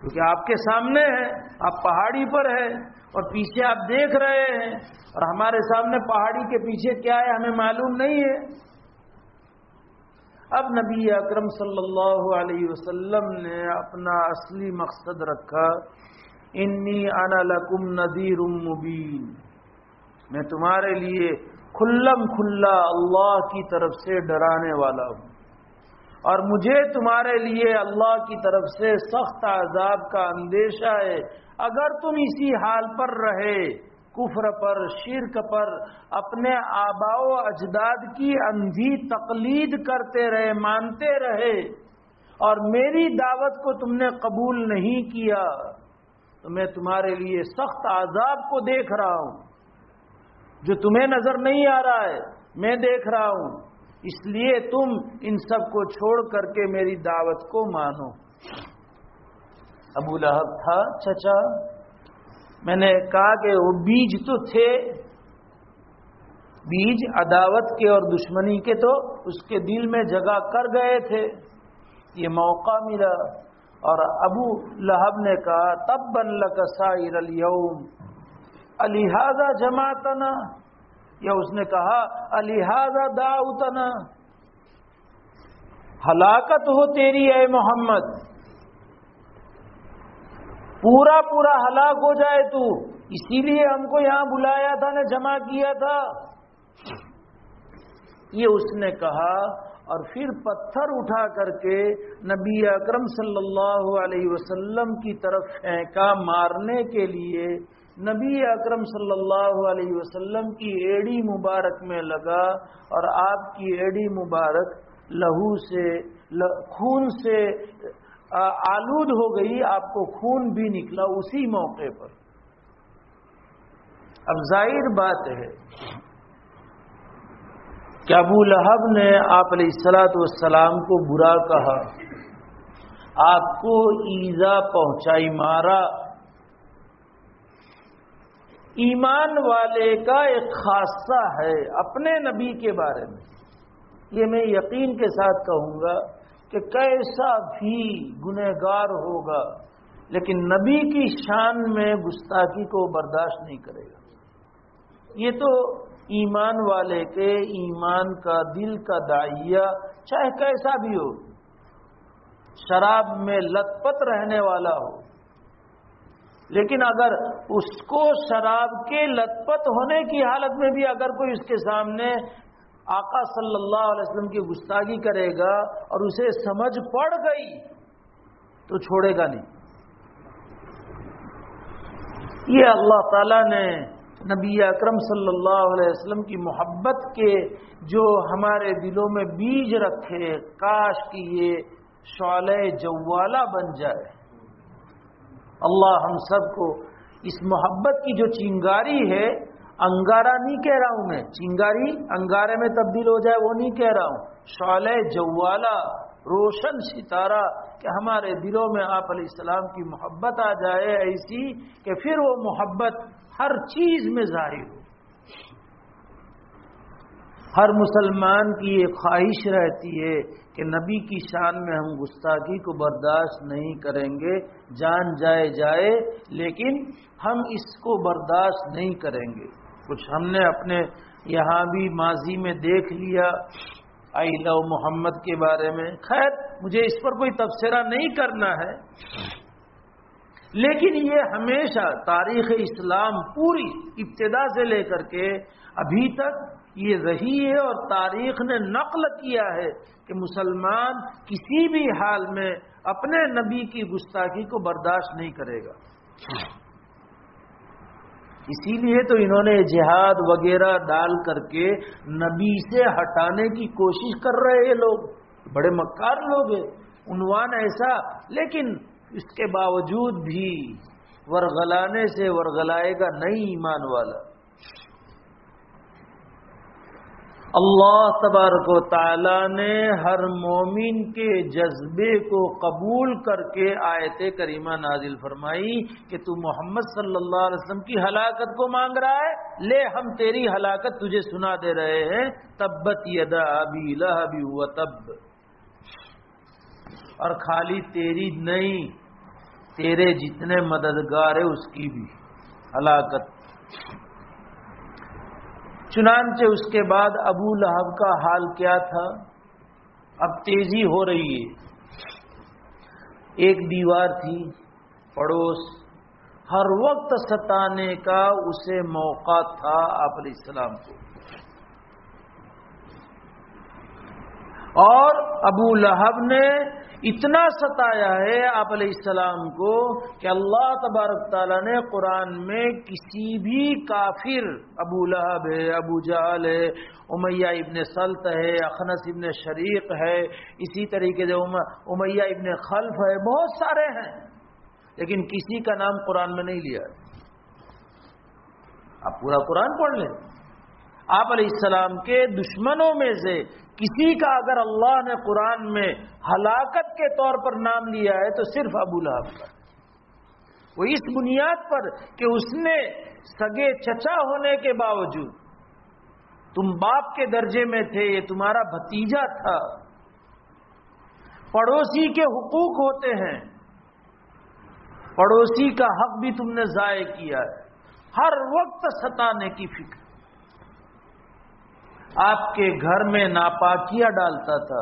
کیونکہ آپ کے سامنے ہے، آپ پہاڑی پر ہے اور پیچھے آپ دیکھ رہے ہیں، اور ہمارے سامنے پہاڑی کے پیچھے کیا ہے ہمیں معلوم نہیں ہے. اب نبی اکرم صلی اللہ علیہ وسلم نے اپنا اصلی مقصد رکھا، انی انا لکم نذیر مبین، میں تمہارے لیے کھلم کھلا اللہ کی طرف سے ڈرانے والا ہوں، اور مجھے تمہارے لیے اللہ کی طرف سے سخت عذاب کا اندیشہ ہے اگر تم اسی حال پر رہے، کفر پر، شرک پر، اپنے آباء و اجداد کی اندھی تقلید کرتے رہے، مانتے رہے، اور میری دعوت کو تم نے قبول نہیں کیا، تو میں تمہارے لیے سخت عذاب کو دیکھ رہا ہوں، جو تمہیں نظر نہیں آ رہا ہے میں دیکھ رہا ہوں. اس لیے تم ان سب کو چھوڑ کر کے میری دعوت کو مانو. ابو لہب تھا چچا، میں نے کہا کہ وہ بیج تو تھے، بیج عداوت کے اور دشمنی کے تو اس کے دل میں جگہ کر گئے تھے. یہ موقع ملا اور ابو لہب نے کہا تبا لک سائر الیوم الہذا جماعتنا، یا اس نے کہا الہذا دعوتنا، ہلاکت ہو تیری اے محمد، پورا پورا ہلاک ہو جائے تو، اسی لیے ہم کو یہاں بلایا تھا نے جمع کیا تھا. یہ اس نے کہا، اور پھر پتھر اٹھا کر کے نبی اکرم صلی اللہ علیہ وسلم کی طرف پھینکا مارنے کے لیے. نبی اکرم صلی اللہ علیہ وسلم کی ایڑی مبارک میں لگا، اور آپ کی ایڑی مبارک لہو سے، خون سے آلود ہو گئی، آپ کو خون بھی نکلا اسی موقع پر. اب ظاہر بات ہے کہ ابو لہب نے آپ علیہ الصلوۃ والسلام کو برا کہا، آپ کو ایذا پہنچائی، مارا. ایمان والے کا ایک خاصہ ہے اپنے نبی کے بارے میں، یہ میں یقین کے ساتھ کہوں گا کہ کیسا بھی گنہگار ہوگا لیکن نبی کی شان میں گستاخی کو برداشت نہیں کرے گا. یہ تو ایمان والے کے ایمان کا دل کا داعیہ چاہے کیسا بھی ہو، شراب میں لت پت رہنے والا ہو، لیکن اگر اس کو شراب کے لت پت ہونے کی حالت میں بھی اگر کوئی اس کے سامنے آقا صلی اللہ علیہ وسلم کی گستاخی کرے گا اور اسے سمجھ پڑ گئی تو چھوڑے گا نہیں. یہ اللہ تعالیٰ نے نبی اکرم صلی اللہ علیہ وسلم کی محبت کے جو ہمارے دلوں میں بیج رکھے، کاش کہ یہ شعلہ جوالہ بن جائے۔ اللہ ہم سب کو اس محبت کی جو چنگاری ہے، انگارہ نہیں کہہ رہا ہوں میں، چنگاری انگارے میں تبدیل ہو جائے وہ نہیں کہہ رہا ہوں، شعلہ جوالہ، روشن ستارہ، کہ ہمارے دلوں میں آپ علیہ السلام کی محبت آ جائے ایسی کہ پھر وہ محبت ہر چیز میں ظاہر ہو۔ ہر مسلمان کی یہ خواہش رہتی ہے کہ نبی کی شان میں ہم گستاخی کو برداشت نہیں کریں گے، جان جائے جائے، لیکن ہم اس کو برداشت نہیں کریں گے۔ کچھ ہم نے اپنے یہاں بھی ماضی میں دیکھ لیا آئی لو محمد کے بارے میں، خیر مجھے اس پر کوئی تبصرہ نہیں کرنا ہے، لیکن یہ ہمیشہ تاریخ اسلام پوری ابتدا سے لے کر کے ابھی تک یہ رہی ہے، اور تاریخ نے نقل کیا ہے کہ مسلمان کسی بھی حال میں اپنے نبی کی گستاخی کو برداشت نہیں کرے گا۔ اسی لیے تو انہوں نے جہاد وغیرہ ڈال کر کے نبی سے ہٹانے کی کوشش کر رہے ہیں لوگ، بڑے مکار لوگ ہیں، عنوان ایسا، لیکن اس کے باوجود بھی ورغلانے سے ورغلائے گا نہیں ایمان والا۔ اللہ تبارک و تعالی نے ہر مومن کے جذبے کو قبول کر کے آیت کریمہ نازل فرمائی کہ تو محمد صلی اللہ علیہ وسلم کی ہلاکت کو مانگ رہا ہے، لے ہم تیری ہلاکت تجھے سنا دے رہے ہیں، تبت یدا ابی لہب وتب، اور خالی تیری نہیں، تیرے جتنے مددگار ہیں اس کی بھی ہلاکت۔ چنانچہ اس کے بعد ابو لہب کا حال کیا تھا؟ اب تیزی ہو رہی ہے، ایک دیوار تھی پڑوس، ہر وقت ستانے کا اسے موقع تھا آپ علیہ السلام کو، اور ابو لہب نے اتنا ستایا ہے آپ علیہ السلام کو کہ اللہ تبارک تعالیٰ نے قرآن میں کسی بھی کافر، ابو لہب ہے، ابو جہل ہے، امیہ ابن سلط ہے، اخنس ابن شریق ہے، اسی طریقے سے امیہ ابن خلف ہے، بہت سارے ہیں، لیکن کسی کا نام قرآن میں نہیں لیا۔ آپ پورا قرآن پڑھ لیں، آپ علیہ السلام کے دشمنوں میں سے کسی کا اگر اللہ نے قرآن میں ہلاکت کے طور پر نام لیا ہے تو صرف ابو لہب کا، وہ اس بنیاد پر کہ اس نے سگے چچا ہونے کے باوجود، تم باپ کے درجے میں تھے، یہ تمہارا بھتیجا تھا، پڑوسی کے حقوق ہوتے ہیں، پڑوسی کا حق بھی تم نے ضائع کیا ہے، ہر وقت ستانے کی فکر، آپ کے گھر میں ناپاکیاں ڈالتا تھا،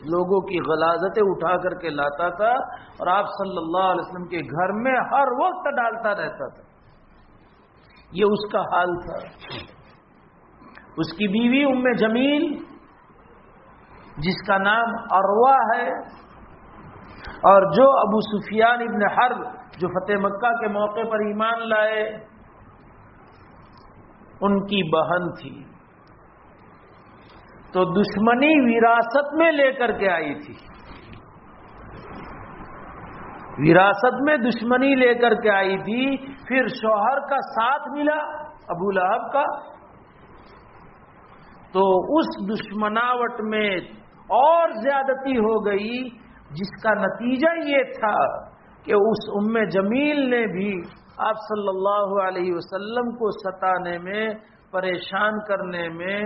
لوگوں کی غلاظتیں اٹھا کر کے لاتا تھا، اور آپ صلی اللہ علیہ وسلم کے گھر میں ہر وقت ڈالتا رہتا تھا۔ یہ اس کا حال تھا۔ اس کی بیوی ام جمیل، جس کا نام عروہ ہے، اور جو ابو سفیان ابن حرب جو فتح مکہ کے موقع پر ایمان لائے، ان کی بہن تھی، تو دشمنی وراثت میں لے کر کے آئی تھی، وراثت میں دشمنی لے کر کے آئی تھی، پھر شوہر کا ساتھ ملا ابو لہب کا، تو اس دشمناوٹ میں اور زیادتی ہو گئی، جس کا نتیجہ یہ تھا کہ اس ام جمیل نے بھی آپ صلی اللہ علیہ وسلم کو ستانے میں، پریشان کرنے میں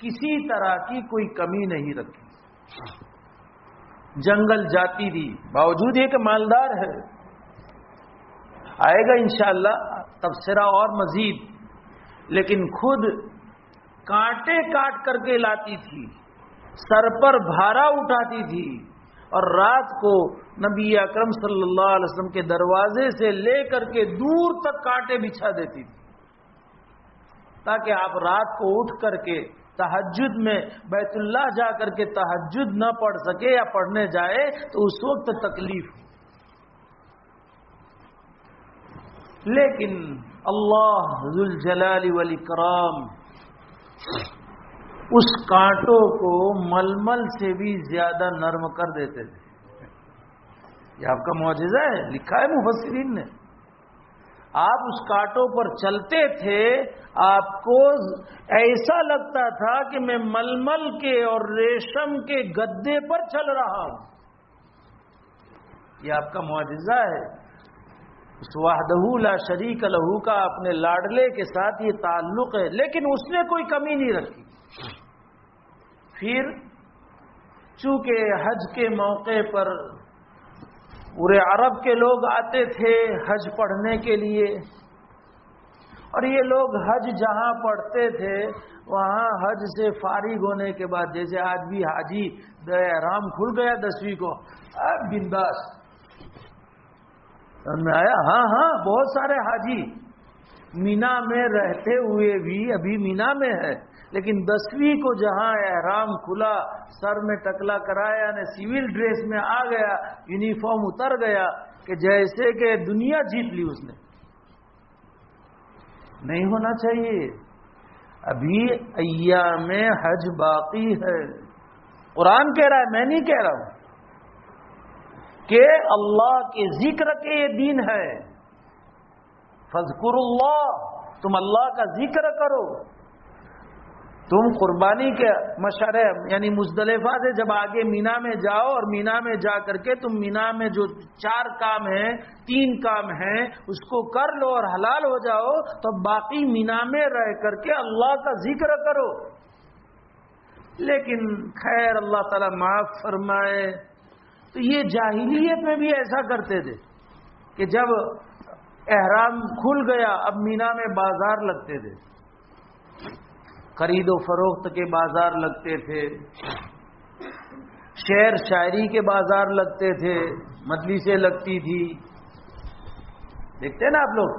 کسی طرح کی کوئی کمی نہیں رکھی، جنگل جاتی تھی، باوجود یہ کہ مالدار ہے، آئے گا انشاءاللہ تبصرہ اور مزید، لیکن خود کانٹے کاٹ کر کے لاتی تھی، سر پر بھارا اٹھاتی تھی، اور رات کو نبی اکرم صلی اللہ علیہ وسلم کے دروازے سے لے کر کے دور تک کانٹے بچھا دیتی تھی، تاکہ آپ رات کو اٹھ کر کے تہجد میں بیت اللہ جا کر کے تہجد نہ پڑھ سکے، یا پڑھنے جائے تو اس وقت تکلیف ہو۔ لیکن اللہ ذو الجلال والاکرام اس کانٹوں کو ململ سے بھی زیادہ نرم کر دیتے تھے. یہ آپ کا معجزہ ہے، لکھا ہے مفسرین نے. آپ اس کانٹوں پر چلتے تھے، آپ کو ایسا لگتا تھا کہ میں ململ کے اور ریشم کے گدے پر چل رہا ہوں. یہ آپ کا معجزہ ہے. اس وحدہ لا شریک لہ کا اپنے لاڈلے کے ساتھ یہ تعلق ہے، لیکن اس نے کوئی کمی نہیں رکھی. پھر چونکہ حج کے موقع پر پورے عرب کے لوگ آتے تھے حج پڑھنے کے لیے، اور یہ لوگ حج جہاں پڑھتے تھے وہاں حج سے فارغ ہونے کے بعد، جیسے آج بھی حاجی احرام کھل گیا 10ویں کو، اب بنداس میں آیا. ہاں بہت سارے حاجی مینا میں رہتے ہوئے بھی ابھی مینا میں ہے، لیکن 10ویں کو جہاں احرام کھلا، سر میں ٹکلا کرایا، نے سول ڈریس میں آ گیا، یونیفارم اتر گیا کہ جیسے کہ دنیا جیت لی اس نے. نہیں ہونا چاہیے. ابھی ایام حج باقی ہے. قرآن کہہ رہا ہے، میں نہیں کہہ رہا ہوں، کہ اللہ کے ذکر کے یہ دین ہے. فذکروا اللہ، تم اللہ کا ذکر کرو. تم قربانی کے مشعرے یعنی مزدلفہ سے جب آگے مینا میں جاؤ، اور مینا میں جا کر کے تم مینا میں جو 4 کام ہیں، 3 کام ہیں، اس کو کر لو اور حلال ہو جاؤ، تو باقی مینا میں رہ کر کے اللہ کا ذکر کرو. لیکن خیر اللہ تعالیٰ معاف فرمائے، تو یہ جاہلیت میں بھی ایسا کرتے تھے کہ جب احرام کھل گیا اب مینا میں بازار لگتے تھے، خرید و فروخت کے بازار لگتے تھے، شعر شاعری کے بازار لگتے تھے، مجلسیں لگتی تھی. دیکھتے ہیں نا آپ لوگ،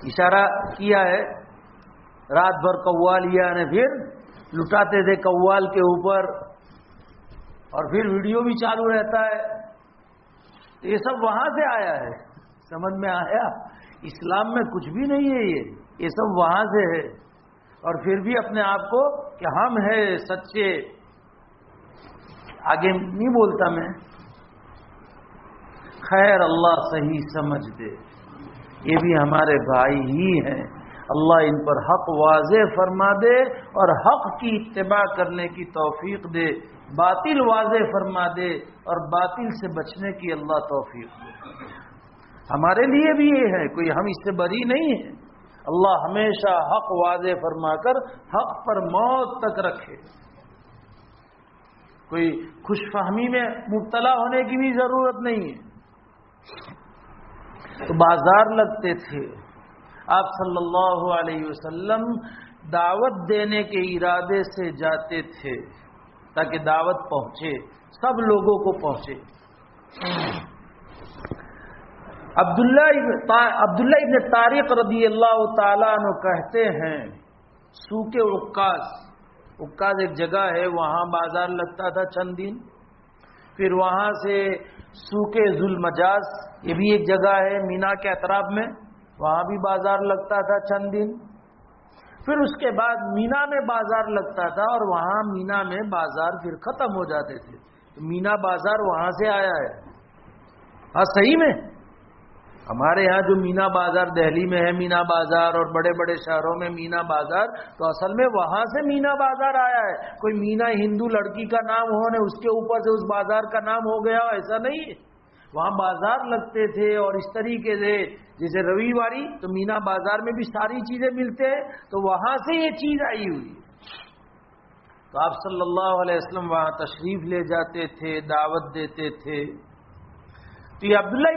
اشارہ کیا ہے، رات بھر قوال نے پھر لٹاتے تھے قوال کے اوپر، اور پھر ویڈیو بھی چالو رہتا ہے. یہ سب وہاں سے آیا ہے. سمجھ میں آیا؟ اسلام میں کچھ بھی نہیں ہے. یہ سب وہاں سے ہے. اور پھر بھی اپنے آپ کو کہ ہم ہیں سچے. آگے نہیں بولتا میں. خیر اللہ صحیح سمجھ دے. یہ بھی ہمارے بھائی ہی ہیں. اللہ ان پر حق واضح فرما دے اور حق کی اتباع کرنے کی توفیق دے. باطل واضح فرما دے اور باطل سے بچنے کی اللہ توفیق دے. ہمارے لیے بھی یہ ہے، کوئی ہم اس سے بری نہیں ہیں. اللہ ہمیشہ حق واضح فرما کر حق پر موت تک رکھے. کوئی خوش فہمی میں مبتلا ہونے کی بھی ضرورت نہیں ہے. تو بازار لگتے تھے. آپ صلی اللہ علیہ وسلم دعوت دینے کے ارادے سے جاتے تھے تاکہ دعوت پہنچے، سب لوگوں کو پہنچے. عبداللہ ابن طارق رضی اللہ تعالیٰ عنہ کہتے ہیں، سوق عکاظ ایک جگہ ہے، وہاں بازار لگتا تھا چند دن. پھر وہاں سے سوق ذوالمجاز، یہ بھی ایک جگہ ہے مینا کے اطراف میں، وہاں بھی بازار لگتا تھا چند دن. پھر اس کے بعد مینا میں بازار لگتا تھا، اور وہاں مینا میں بازار پھر ختم ہو جاتے تھے. تو مینا بازار وہاں سے آیا ہے. ہاں صحیح میں ہمارے ہاں جو مینا بازار دہلی میں ہے مینا بازار، اور بڑے بڑے شہروں میں مینا بازار، تو اصل میں وہاں سے مینا بازار آیا ہے. کوئی مینا ہندو لڑکی کا نام ہو نے اس کے اوپر سے اس بازار کا نام ہو گیا، ایسا نہیں ہے. وہاں بازار لگتے تھے، اور اس طریقے سے جیسے رویواری تو مینا بازار میں بھی ساری چیزیں ملتے ہیں، تو وہاں سے یہ چیز آئی ہوئی. تو آپ صلی اللہ علیہ وسلم وہاں تشریف لے جاتے تھے، دعوت دیتے تھے. تو یہ عبداللہ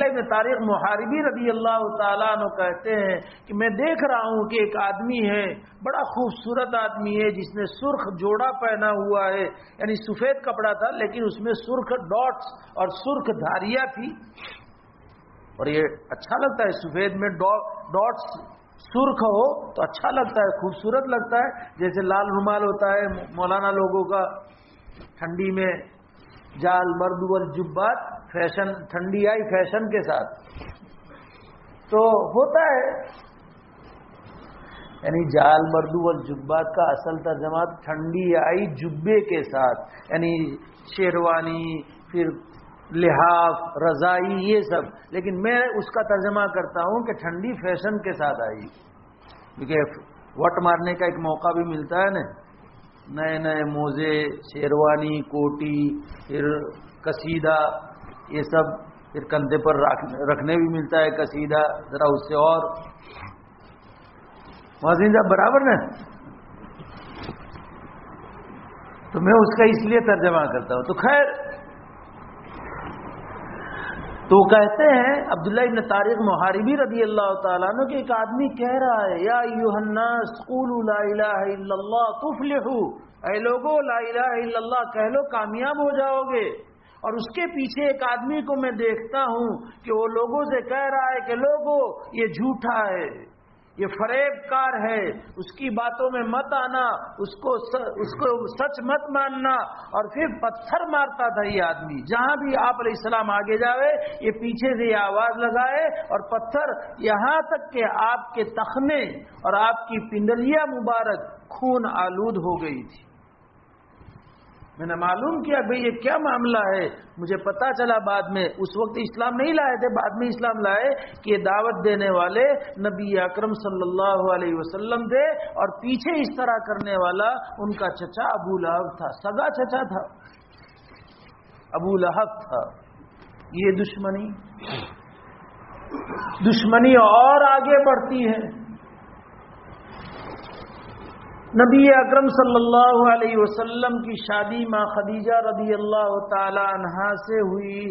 ابن طارق محاربی رضی اللہ تعالیٰ عنہ کہتے ہیں کہ میں دیکھ رہا ہوں کہ ایک آدمی ہے، بڑا خوبصورت آدمی ہے، جس نے سرخ جوڑا پہنا ہوا ہے، یعنی سفید کپڑا تھا لیکن اس میں سرخ ڈاٹس اور سرخ دھاریاں تھی. اور یہ اچھا لگتا ہے، سفید میں ڈاٹس سرخ ہو تو اچھا لگتا ہے، خوبصورت لگتا ہے. جیسے لال رومال ہوتا ہے مولانا لوگوں کا، ٹھنڈی میں جال مرد والجبات، فیشن ٹھنڈی آئی فیشن کے ساتھ. تو ہوتا ہے. یعنی جال مردو والجبات کا اصل ترجمہ ٹھنڈی آئی جبے کے ساتھ، یعنی شیروانی، پھر لحاف، رضائی، یہ سب. لیکن میں اس کا ترجمہ کرتا ہوں کہ ٹھنڈی فیشن کے ساتھ آئی، کیونکہ وٹ مارنے کا ایک موقع بھی ملتا ہے نا. نئے نئے موزے، شیروانی، کوٹی، پھر قصیدہ، یہ سب، پھر کندھے پر رکھنے بھی ملتا ہے قصیدہ، ذرا اس سے اور موازین صاحب برابر نا. تو میں اس کا اس لیے ترجمہ کرتا ہوں. تو خیر، تو کہتے ہیں عبداللہ ابن طارق محاربی رضی اللہ تعالیٰ عنہ کہ ایک آدمی کہہ رہا ہے یا ایھا الناس قولوا لا الہ الا اللہ تفلحوا، اے لوگو لا الہ الا اللہ کہہ لو کامیاب ہو جاؤ گے. اور اس کے پیچھے ایک آدمی کو میں دیکھتا ہوں کہ وہ لوگوں سے کہہ رہا ہے کہ لوگو یہ جھوٹا ہے، یہ فریب کار ہے، اس کی باتوں میں مت آنا، اس کو سچ مت ماننا. اور پھر پتھر مارتا تھا یہ آدمی، جہاں بھی آپ علیہ السلام آگے جاوے یہ پیچھے سے یہ آواز لگائے اور پتھر، یہاں تک کہ آپ کے تخنے اور آپ کی پنڈلیاں مبارک خون آلود ہو گئی تھی. میں نے معلوم کیا بھئی یہ کیا معاملہ ہے. مجھے پتا چلا بعد میں، اس وقت اسلام نہیں لائے تھے، بعد میں اسلام لائے، کہ یہ دعوت دینے والے نبی اکرم صلی اللہ علیہ وسلم تھے، اور پیچھے اس طرح کرنے والا ان کا چچا ابو لہب تھا، سگا چچا تھا، ابو لہب تھا. یہ دشمنی اور آگے بڑھتی ہے. نبی اکرم صلی اللہ علیہ وسلم کی شادی ماں خدیجہ رضی اللہ تعالی عنہا سے ہوئی،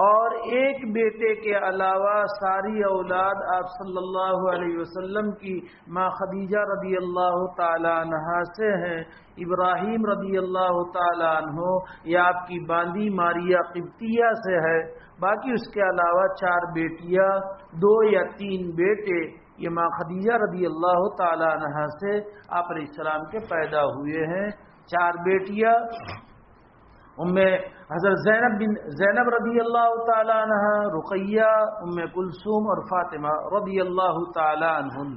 اور ایک بیٹے کے علاوہ ساری اولاد آپ صلی اللہ علیہ وسلم کی ماں خدیجہ رضی اللہ تعالی عنہا سے ہیں. ابراہیم رضی اللہ تعالی عنہ یا آپ کی باندی ماریہ قبطیہ سے ہے. باقی اس کے علاوہ 4 بیٹیاں، 2 یا 3 بیٹے، یہ ماں خدیجہ رضی اللہ تعالی عنہا سے آپ علیہ السلام کے پیدا ہوئے ہیں. 4 بیٹیاں، حضرت زینب رضی اللہ تعالی عنہ، رقیہ، کلثوم اور فاطمہ رضی اللہ تعالی عنہن.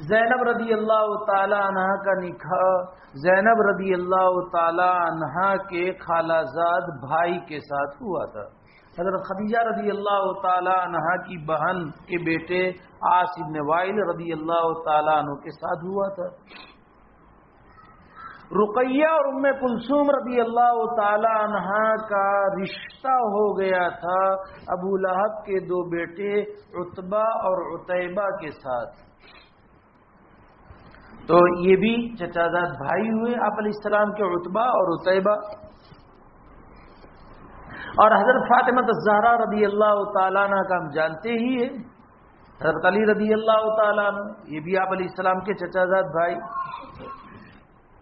زینب رضی اللہ تعالی عنہ کا نکاح زینب رضی اللہ تعالی عنہ کے خالہ زاد بھائی کے ساتھ ہوا تھا. حضرت خدیجہ رضی اللہ تعالی عنہ کی بہن کے بیٹے عاص بن وائل رضی اللہ تعالی عنہ کے ساتھ ہوا تھا. رقیہ اور کلثوم رضی اللہ تعالی عنہ کا رشتہ ہو گیا تھا ابو لہب کے 2 بیٹے عتبہ اور عتیبہ کے ساتھ. تو یہ بھی چچازاد بھائی ہوئے آپ علیہ السلام کے، عتبہ اور عتیبہ. اور حضرت فاطمہ الزہرا رضی اللہ تعالیٰ عنہ کا ہم جانتے ہی ہیں، حضرت علی رضی اللہ تعالیٰ عنہ، یہ بھی آپ علیہ السلام کے چچازاد بھائی.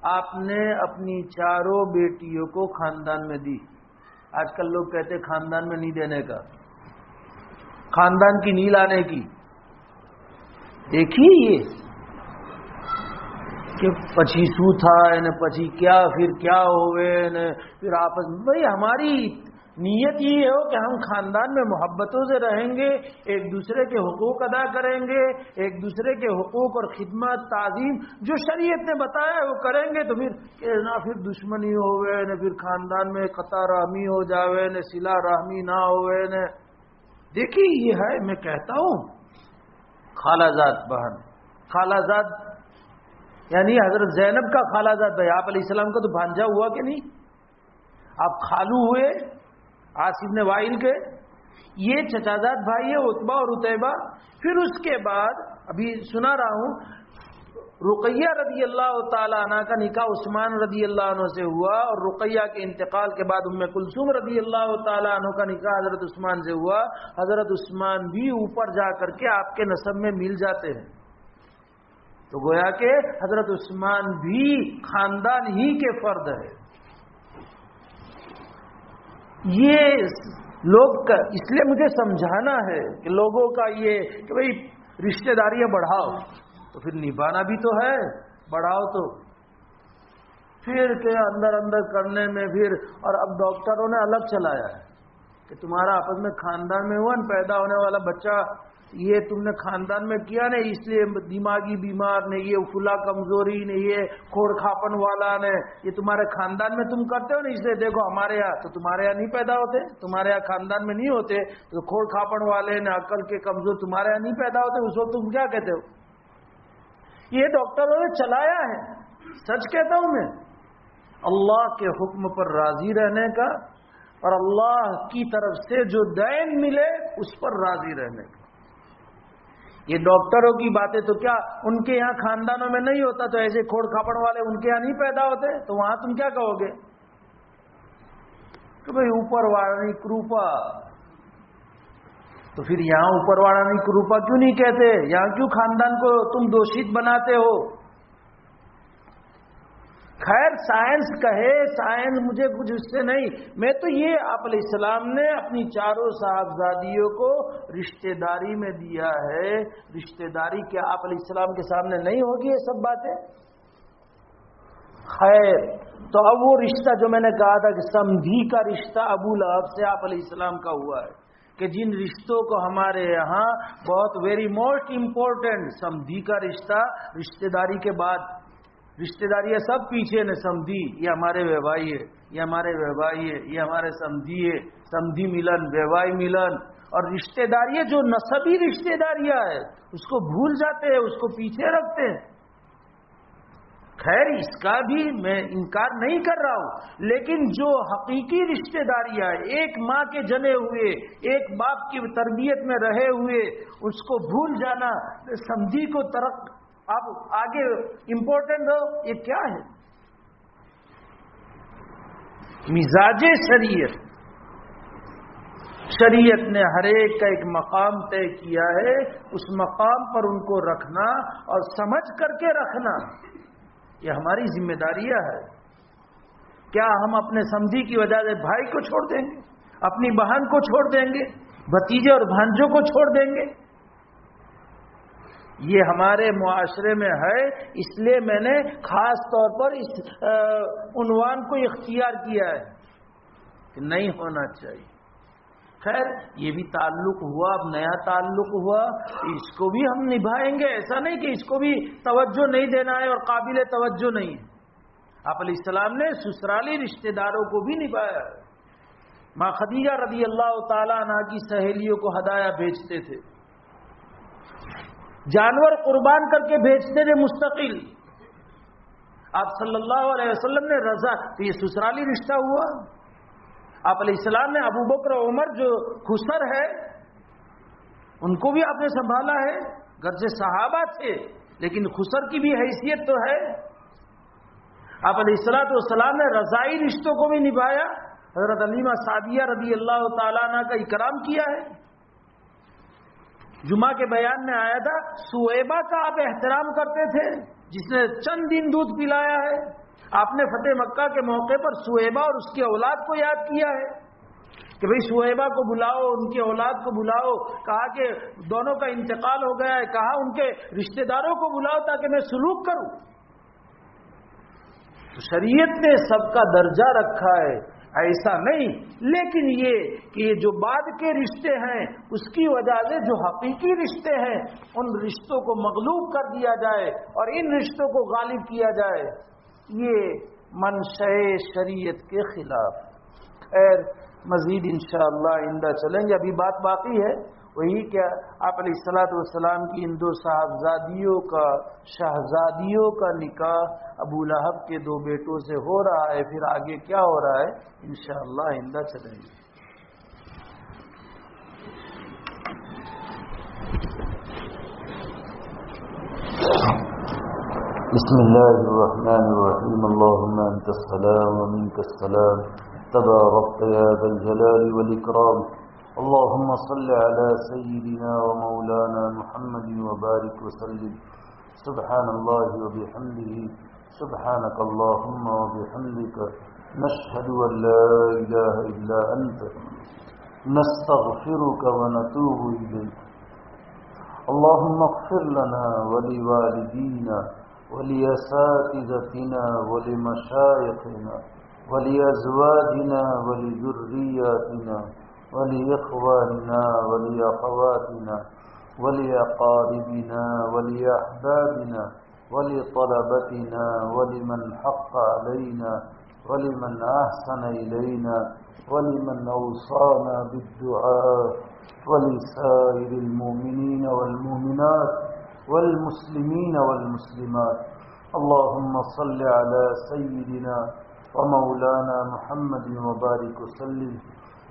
آپ نے اپنی 4 بیٹیوں کو خاندان میں دی. آج کل لوگ کہتے خاندان میں نہیں دینے کا، خاندان کی نہیں لانے کی. دیکھیے یہ کہ پچھی سو تھا پچھی کیا، پھر کیا ہوئے پھر آپس میں. بھائی ہماری نیت یہ ہو کہ ہم خاندان میں محبتوں سے رہیں گے، ایک دوسرے کے حقوق ادا کریں گے، ایک دوسرے کے حقوق اور خدمت، تعظیم جو شریعت نے بتایا ہے وہ کریں گے. تو پھر نہ پھر دشمنی ہوئے، نہ پھر خاندان میں قطع رحمی ہو جاوے، نہ صلہ رحمی نہ ہوئے. دیکھیے یہ ہے، میں کہتا ہوں خالہ زاد بہن، خالہ زاد یعنی حضرت زینب کا خالہ زاد بھائی. آپ علیہ السلام کا تو بھانجا ہوا کہ نہیں، آپ خالو ہوئے عاص بن وائل کے. یہ چچازاد بھائی ہے عتبہ اور عتیبہ. پھر اس کے بعد ابھی سنا رہا ہوں، رقیہ رضی اللہ تعالی عنہ کا نکاح عثمان رضی اللہ عنہ سے ہوا، اور رقیہ کے انتقال کے بعد کلثوم رضی اللہ تعالی عنہ کا نکاح حضرت عثمان سے ہوا. حضرت عثمان بھی اوپر جا کر کے آپ کے نسب میں مل جاتے ہیں. تو گویا کہ حضرت عثمان بھی خاندان ہی کے فرد ہے. یہ لوگ اس لیے مجھے سمجھانا ہے کہ لوگوں کا یہ کہ بھئی رشتہ داریاں بڑھاؤ، تو پھر نبھانا بھی تو ہے، بڑھاؤ تو پھر کہ اندر کرنے میں پھر. اور اب ڈاکٹروں نے الگ چلایا ہے، کہ تمہارا آپس میں خاندان میں ہوا نا پیدا ہونے والا بچہ، یہ تم نے خاندان میں کیا نہیں، اس لیے دماغی بیمار نے، یہ فلا کمزوری نے، یہ کھوڑ کھاپن والا نے، یہ تمہارے خاندان میں تم کرتے ہو نا، اس لیے دیکھو ہمارے یہاں تو تمہارے یہاں نہیں پیدا ہوتے، تمہارے یہاں خاندان میں نہیں ہوتے، تو کھوڑ کھاپن والے نے عقل کے کمزور تمہارے یہاں نہیں پیدا ہوتے، اس وقت تم کیا کہتے ہو؟ یہ ڈاکٹروں نے چلایا ہے، سچ کہتا ہوں میں، اللہ کے حکم پر راضی رہنے کا اور اللہ کی طرف سے جو دین ملے اس پر راضی رہنے کا۔ یہ ڈاکٹروں کی باتیں تو کیا ان کے یہاں خاندانوں میں نہیں ہوتا، تو ایسے کھوڑ کھاپڑ والے ان کے یہاں نہیں پیدا ہوتے، تو وہاں تم کیا کہو گے کہ بھئی اوپر والی کروپا؟ تو پھر یہاں اوپر والی کروپا کیوں نہیں کہتے؟ یہاں کیوں خاندان کو تم دوشیت بناتے ہو؟ خیر سائنس کہے، سائنس مجھے کچھ اس سے نہیں، میں تو یہ آپ علیہ السلام نے اپنی چاروں صاحبزادیوں کو رشتہ داری میں دیا ہے، رشتہ داری کیا آپ علیہ السلام کے سامنے نہیں ہوگی یہ سب باتیں؟ خیر تو اب وہ رشتہ جو میں نے کہا تھا کہ سمدھی کا رشتہ ابو لہب سے آپ علیہ السلام کا ہوا ہے، کہ جن رشتوں کو ہمارے یہاں بہت ویری موسٹ امپورٹنٹ سمدھی کا رشتہ، رشتہ داری کے بعد رشتہ داری سب پیچھے نے، سمدھی یہ ہمارے ویوائی ہے، یہ ہمارے ویوائی ہے، یہ ہمارے سمدھی ہے، سمدھی ملن، ویوائی ملن، اور رشتہ داری جو نسبی رشتہ داریاں ہے اس کو بھول جاتے ہیں، اس کو پیچھے رکھتے ہیں۔ خیر اس کا بھی میں انکار نہیں کر رہا ہوں، لیکن جو حقیقی رشتہ داریاں ایک ماں کے جنے ہوئے، ایک باپ کی تربیت میں رہے ہوئے، اس کو بھول جانا، سمدھی کو آپ آگے امپورٹنٹ ہو، یہ کیا ہے؟ مزاج شریعت، شریعت نے ہر ایک کا ایک مقام طے کیا ہے، اس مقام پر ان کو رکھنا اور سمجھ کر کے رکھنا یہ ہماری ذمہ داریاں ہے۔ کیا ہم اپنے سمدھی کی وجہ سے بھائی کو چھوڑ دیں گے، اپنی بہن کو چھوڑ دیں گے، بھتیجے اور بھانجوں کو چھوڑ دیں گے؟ یہ ہمارے معاشرے میں ہے، اس لیے میں نے خاص طور پر اس عنوان کو اختیار کیا ہے کہ نہیں ہونا چاہیے۔ خیر یہ بھی تعلق ہوا، اب نیا تعلق ہوا، اس کو بھی ہم نبھائیں گے، ایسا نہیں کہ اس کو بھی توجہ نہیں دینا ہے اور قابل توجہ نہیں ہے۔ آپ علیہ السلام نے سسرالی رشتہ داروں کو بھی نبھایا ہے۔ ماں خدیجہ رضی اللہ تعالیٰ عنہ کی سہیلیوں کو ہدایہ بھیجتے تھے، جانور قربان کر کے بھیجتے تھے مستقل۔ آپ صلی اللہ علیہ وسلم نے رضا، تو یہ سسرالی رشتہ ہوا۔ آپ علیہ السلام نے ابو بکر و عمر جو خسر ہے ان کو بھی آپ نے سنبھالا ہے، گرچہ صحابہ تھے لیکن خسر کی بھی حیثیت تو ہے۔ آپ علیہ السلام نے رضائی رشتوں کو بھی نبھایا، حضرت علیمہ سعدیہ رضی اللہ تعالیٰ عنہ کا اکرام کیا ہے۔ جمعہ کے بیان میں آیا تھا سویبہ کا آپ احترام کرتے تھے، جس نے چند دن دودھ پلایا ہے۔ آپ نے فتح مکہ کے موقع پر سویبہ اور اس کی اولاد کو یاد کیا ہے کہ بھئی سویبہ کو بلاؤ، ان کی اولاد کو بلاؤ، کہا کہ دونوں کا انتقال ہو گیا ہے، کہا ان کے رشتہ داروں کو بلاؤ تاکہ میں سلوک کروں۔ تو شریعت نے سب کا درجہ رکھا ہے، ایسا نہیں، لیکن یہ کہ یہ جو بعد کے رشتے ہیں اس کی وجہ سے جو حقیقی رشتے ہیں ان رشتوں کو مغلوب کر دیا جائے اور ان رشتوں کو غالب کیا جائے، یہ منشأ شریعت کے خلاف۔ خیر مزید انشاءاللہ آئندہ چلیں گے، ابھی بات باقی ہے وہی کہ آپ علیہ الصلوۃ والسلام کی ان دو شہزادیوں کا نکاح ابو لہب کے دو بیٹوں سے ہو رہا ہے، پھر آگے کیا ہو رہا ہے انشاءاللہ آئندہ چلیں گے۔ بسم اللہ الرحمن الرحیم، اللهم انت السلام ومنك السلام تبارکت یا ذا الجلال والاکرام، اللهم صل على سيدنا ومولانا محمد وبارك وسلم، سبحان الله وبحمده، سبحانك اللهم وبحمدك، نشهد أن لا إله إلا أنت، نستغفرك ونتوب إليك، اللهم اغفر لنا ولوالدينا ولأساتذتنا ولمشايخنا ولأزواجنا ولذرياتنا ولإخواننا ولأخواتنا ولأقاربنا ولأحبابنا ولطلبتنا ولمن حق علينا ولمن أحسن إلينا ولمن أوصانا بالدعاء ولسائر المؤمنين والمؤمنات والمسلمين والمسلمات. اللهم صل على سيدنا ومولانا محمد وبارك وسلم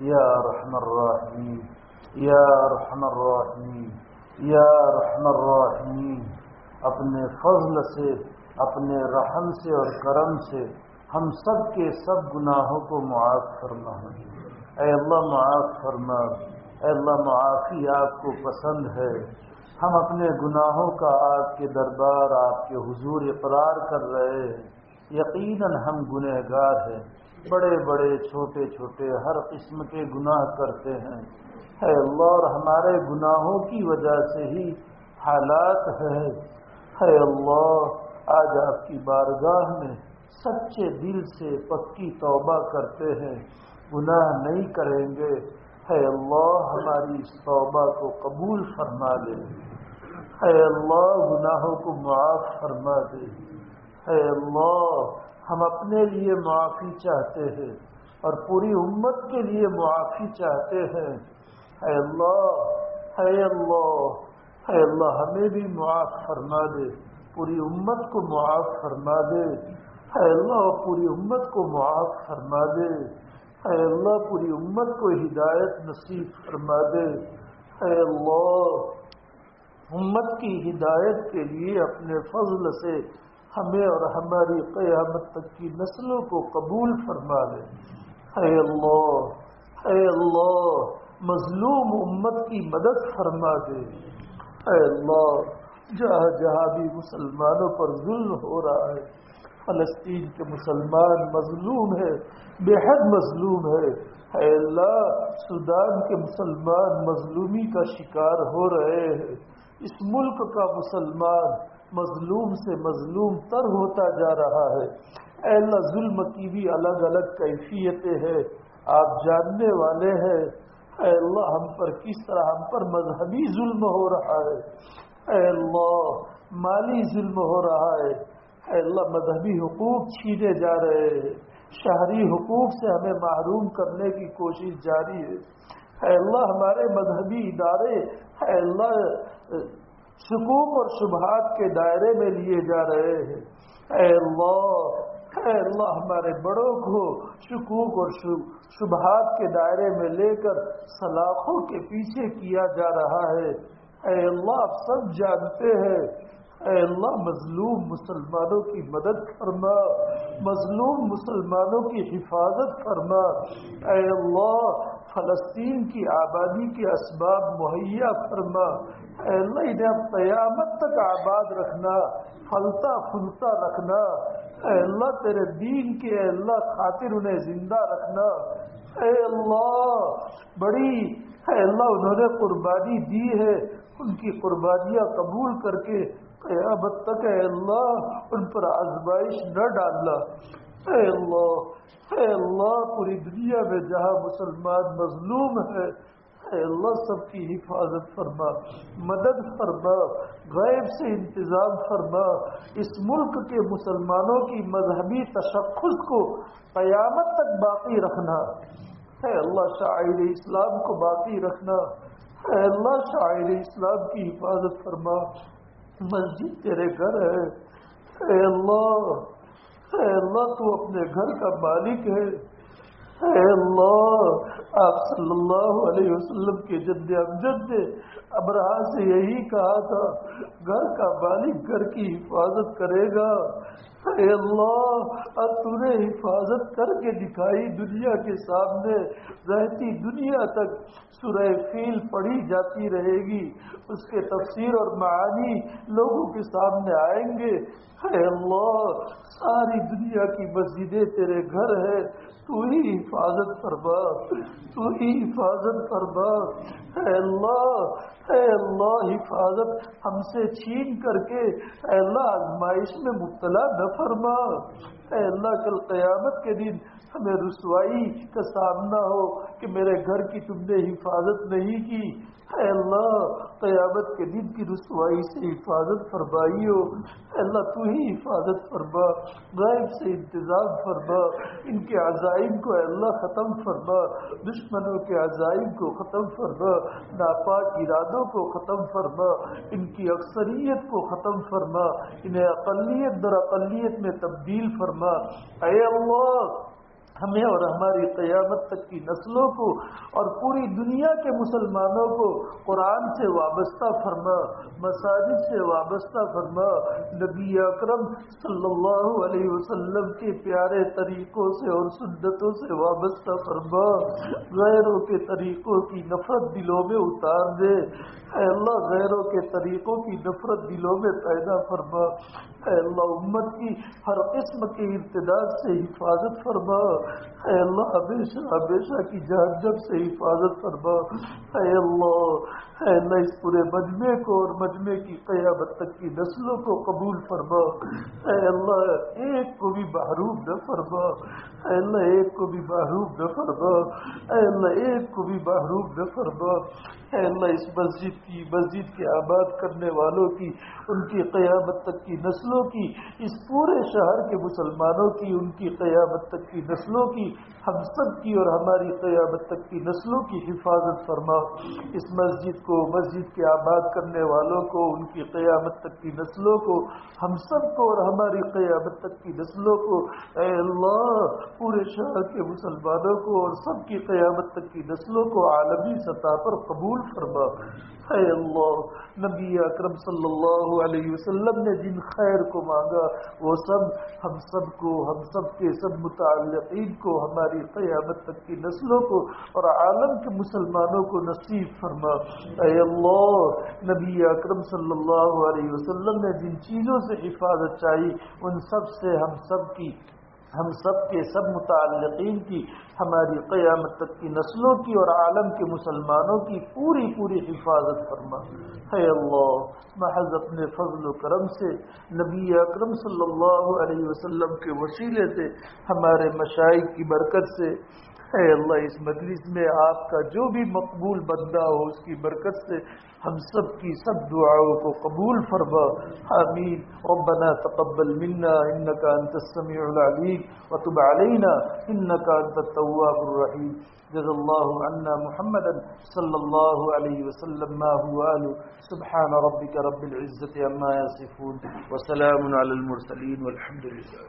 یا ارحم الراحمین یا ارحم الراحمین یا ارحم الراحمین. اپنے فضل سے، اپنے رحم سے اور کرم سے ہم سب کے سب گناہوں کو معاف فرما. اے اللہ معاف فرما. اے اللہ معافی آپ کو پسند ہے. ہم اپنے گناہوں کا آپ کے دربار، آپ کے حضور اقرار کر رہے ہیں. یقیناً ہم گنہگار ہیں، بڑے بڑے چھوٹے چھوٹے ہر قسم کے گناہ کرتے ہیں. اے اللہ، اور ہمارے گناہوں کی وجہ سے ہی حالات ہے. اے اللہ، آج آپ کی بارگاہ میں سچے دل سے پکی توبہ کرتے ہیں، گناہ نہیں کریں گے. اے اللہ، ہماری اس توبہ کو قبول فرما لے. اے اللہ، گناہوں کو معاف فرما دے. اے اللہ، ہم اپنے لیے معافی چاہتے ہیں اور پوری امت کے لیے معافی چاہتے ہیں. اے اللہ، اے اللہ، اے اللہ، ہمیں بھی معاف فرما دے، پوری امت کو معاف فرما دے. اے اللہ، پوری امت کو معاف فرما دے. اے اللہ، پوری امت کو ہدایت نصیب فرما دے. اے اللہ، امت کی ہدایت کے لیے اپنے فضل سے ہمیں اور ہماری قیامت تک کی نسلوں کو قبول فرما لے. اے اللہ، اے اللہ، مظلوم امت کی مدد فرما دے. اے اللہ، جہاں جہاں بھی مسلمانوں پر ظلم ہو رہا ہے، فلسطین کے مسلمان مظلوم ہے، بے حد مظلوم ہے. اے اللہ، سودان کے مسلمان مظلومی کا شکار ہو رہے ہیں. اس ملک کا مسلمان مظلوم سے مظلوم تر ہوتا جا رہا ہے. اے اللہ، ظلم کی بھی الگ الگ کیفیتیں ہیں، آپ جاننے والے ہیں. اے اللہ، ہم پر کس طرح ہم پر مذہبی ظلم ہو رہا ہے. اے اللہ، مالی ظلم ہو رہا ہے. اے اللہ، مذہبی حقوق چھینے جا رہے ہیں، شہری حقوق سے ہمیں محروم کرنے کی کوشش جاری ہے. اے اللہ، ہمارے مذہبی ادارے اے اللہ شکوک اور شبہات کے دائرے میں لیے جا رہے ہیں. اے اللہ، اے اللہ، ہمارے بڑوں کو شکوک اور شبہات کے دائرے میں لے کر سلاخوں کے پیچھے کیا جا رہا ہے. اے اللہ، آپ سب جانتے ہیں. اے اللہ، مظلوم مسلمانوں کی مدد فرما، مظلوم مسلمانوں کی حفاظت فرما. اے اللہ، فلسطین کی آبادی کے اسباب مہیا فرما. اے اللہ، انہیں اب قیامت تک آباد رکھنا، پھلتا پھولتا رکھنا. اے اللہ، تیرے دین کے اے اللہ خاطر انہیں زندہ رکھنا. اے اللہ، بڑی اے اللہ انہوں نے قربانی دی ہے، ان کی قربانیاں قبول کر کے قیامت تک اے اللہ ان پر آزمائش نہ ڈالنا. اے اللہ، اے اللہ، پوری دنیا میں جہاں مسلمان مظلوم ہے، اے اللہ سب کی حفاظت فرما، مدد فرما، غیب سے انتظام فرما. اس ملک کے مسلمانوں کی مذہبی تشخص کو قیامت تک باقی رکھنا. اے اللہ، شاعر اسلام کو باقی رکھنا. اے اللہ، شاعر اسلام کی حفاظت فرما. مسجد تیرے گھر ہے. اے اللہ، اے اللہ، تو اپنے گھر کا مالک ہے. اے اللہ، آپ صلی اللہ علیہ وسلم کے جد امجد نے ابرہہ سے یہی کہا تھا، گھر کا مالک گھر کی حفاظت کرے گا. اے اللہ، اب تو نے حفاظت کر کے دکھائی دنیا کے سامنے. رہتی دنیا تک سورہ فیل پڑھی جاتی رہے گی، اس کے تفسیر اور معانی لوگوں کے سامنے آئیں گے. اے اللہ، ساری دنیا کی مسجدیں تیرے گھر ہے، تو ہی حفاظت فرما، تو ہی حفاظت فرما. اے اللہ، اے اللہ، حفاظت ہم سے چھین کر کے اے اللہ آزمائش میں مبتلا نہ فرما. اے اللہ، کل قیامت کے دن ہمیں رسوائی کا سامنا ہو، کہ میرے گھر کی تم نے حفاظت نہیں کی، اے اللہ قیامت کے دن کی رسوائی سے حفاظت فرمائی ہو، اے اللہ تو ہی حفاظت فرما، غیب سے انتظام فرما، ان کے عزائم کو اے اللہ ختم فرما، دشمنوں کے عزائم کو ختم فرما، ناپاک ارادوں کو ختم فرما، ان کی اکثریت کو ختم فرما، انہیں اقلیت در اقلیت میں تبدیل فرما، اے اللہ ہمیں اور ہماری قیامت تک کی نسلوں کو اور پوری دنیا کے مسلمانوں کو قرآن سے وابستہ فرما، مساجد سے وابستہ فرما، نبی اکرم صلی اللہ علیہ وسلم کے پیارے طریقوں سے اور سنتوں سے وابستہ فرما، غیروں کے طریقوں کی نفرت دلوں میں اتار دے، اے اللہ غیروں کے طریقوں کی نفرت دلوں میں پیدا فرما، اے اللہ امت کی ہر قسم کے ارتداد سے حفاظت فرما، اے اللہ ہمیشہ ہمیشہ کی جہنم سے حفاظت فرما، اے اللہ اس پورے مجمع کو اور مجمع کی قیامت تک کی نسلوں کو قبول فرما، اے اللہ ایک کو بھی محروم نہ فرما، اے اللہ ایک کو بھی محروم نہ فرما، اے اللہ ایک کو بھی محروم نہ فرما، اے اللہ اس مسجد کے آباد کرنے والوں کی، ان کی قیامت تک کی نسلوں کی، اس پورے شہر کے مسلمانوں کی، ان کی قیامت تک کی نسلوں کی، ہم سب کی اور ہماری قیامت تک کی نسلوں کی حفاظت فرما، اس مسجد کو، مسجد کے آباد کرنے والوں کو، ان کی قیامت تک کی نسلوں کو، ہم سب کو اور ہماری قیامت تک کی نسلوں کو، اے اللہ پورے شہر کے مسلمانوں کو اور سب کی قیامت تک کی نسلوں کو عالمی سطح پر قبول فرما، اے اللہ نبی اکرم صلی اللہ علیہ وسلم نے جن خیر کو مانگا وہ سب ہم سب کو، ہم سب کے سب متعلقین کو، ہماری قیامت تک کی نسلوں کو اور عالم کے مسلمانوں کو نصیب فرما، اے اللہ نبی اکرم صلی اللہ علیہ وسلم نے جن چیزوں سے حفاظت چاہی ان سب سے ہم سب کے سب متعلقین کی، ہماری قیامت تک کی نسلوں کی اور عالم کے مسلمانوں کی پوری حفاظت فرما، اے اللہ محض اپنے فضل و کرم سے نبی اکرم صلی اللہ علیہ وسلم کے وسیلے سے، ہمارے مشائخ کی برکت سے، اے اللہ اس مجلس میں آپ کا جو بھی مقبول بندہ ہو اس کی برکت سے ہم سب کی سب دعاؤں کو قبول فرما، آمین۔ ربنا تقبل منا انك انت السميع العليم وتب علينا انك انت التواب الرحيم، جزا الله عنا محمدا صلى الله عليه وسلم ما هو آله، سبحان ربك رب العزة عما يصفون وسلام على المرسلين والحمد لله۔